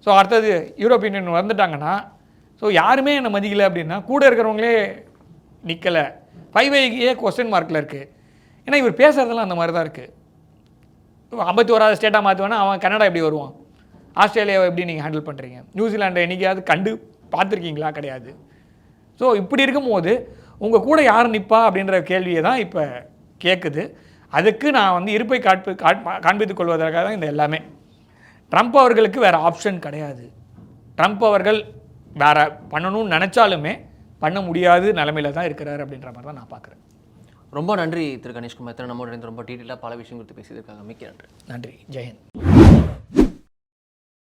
ஸோ அடுத்தது யூரோப்பியன் யூனியன் வந்துட்டாங்கன்னா, ஸோ யாருமே என்னை மதிக்கலை அப்படின்னா கூட இருக்கிறவங்களே நிற்கலை. 5A கொஸ்டின் மார்க்கில் இருக்குது. ஏன்னா இவர் பேசுகிறதெல்லாம் அந்த மாதிரி தான் இருக்குது. 51வது ஸ்டேட்டாக மாற்றுவேன்னா அவன் கனடா எப்படி வருவான், ஆஸ்திரேலியாவை எப்படி நீங்கள் ஹேண்டில் பண்ணுறீங்க, நியூசிலாண்டை என்றைக்காவது பார்த்துருக்கீங்களா? கிடையாது. ஸோ இப்படி இருக்கும்போது உங்கள் கூட யார் நிற்பா அப்படின்ற கேள்வியை தான் இப்போ கேட்குது. அதுக்கு நான் வந்து இருப்பை காண்பித்துக் கொள்வதற்காக தான் இந்த எல்லாமே. ட்ரம்ப் அவர்களுக்கு வேறு ஆப்ஷன் கிடையாது. ட்ரம்ப் அவர்கள் வேறு பண்ணணும்னு நினச்சாலுமே பண்ண முடியாத நிலைமையில் தான் இருக்கிறார் அப்படின்ற மாதிரி தான் நான் பார்க்குறேன். ரொம்ப நன்றி திரு கணேஷ்குமார். நம்மளோட ரொம்ப டீட்டெயிலாக பல விஷயம் குறித்து பேசியிருக்காங்க. மிக்க நன்றி. நன்றி. ஜெயந்த்.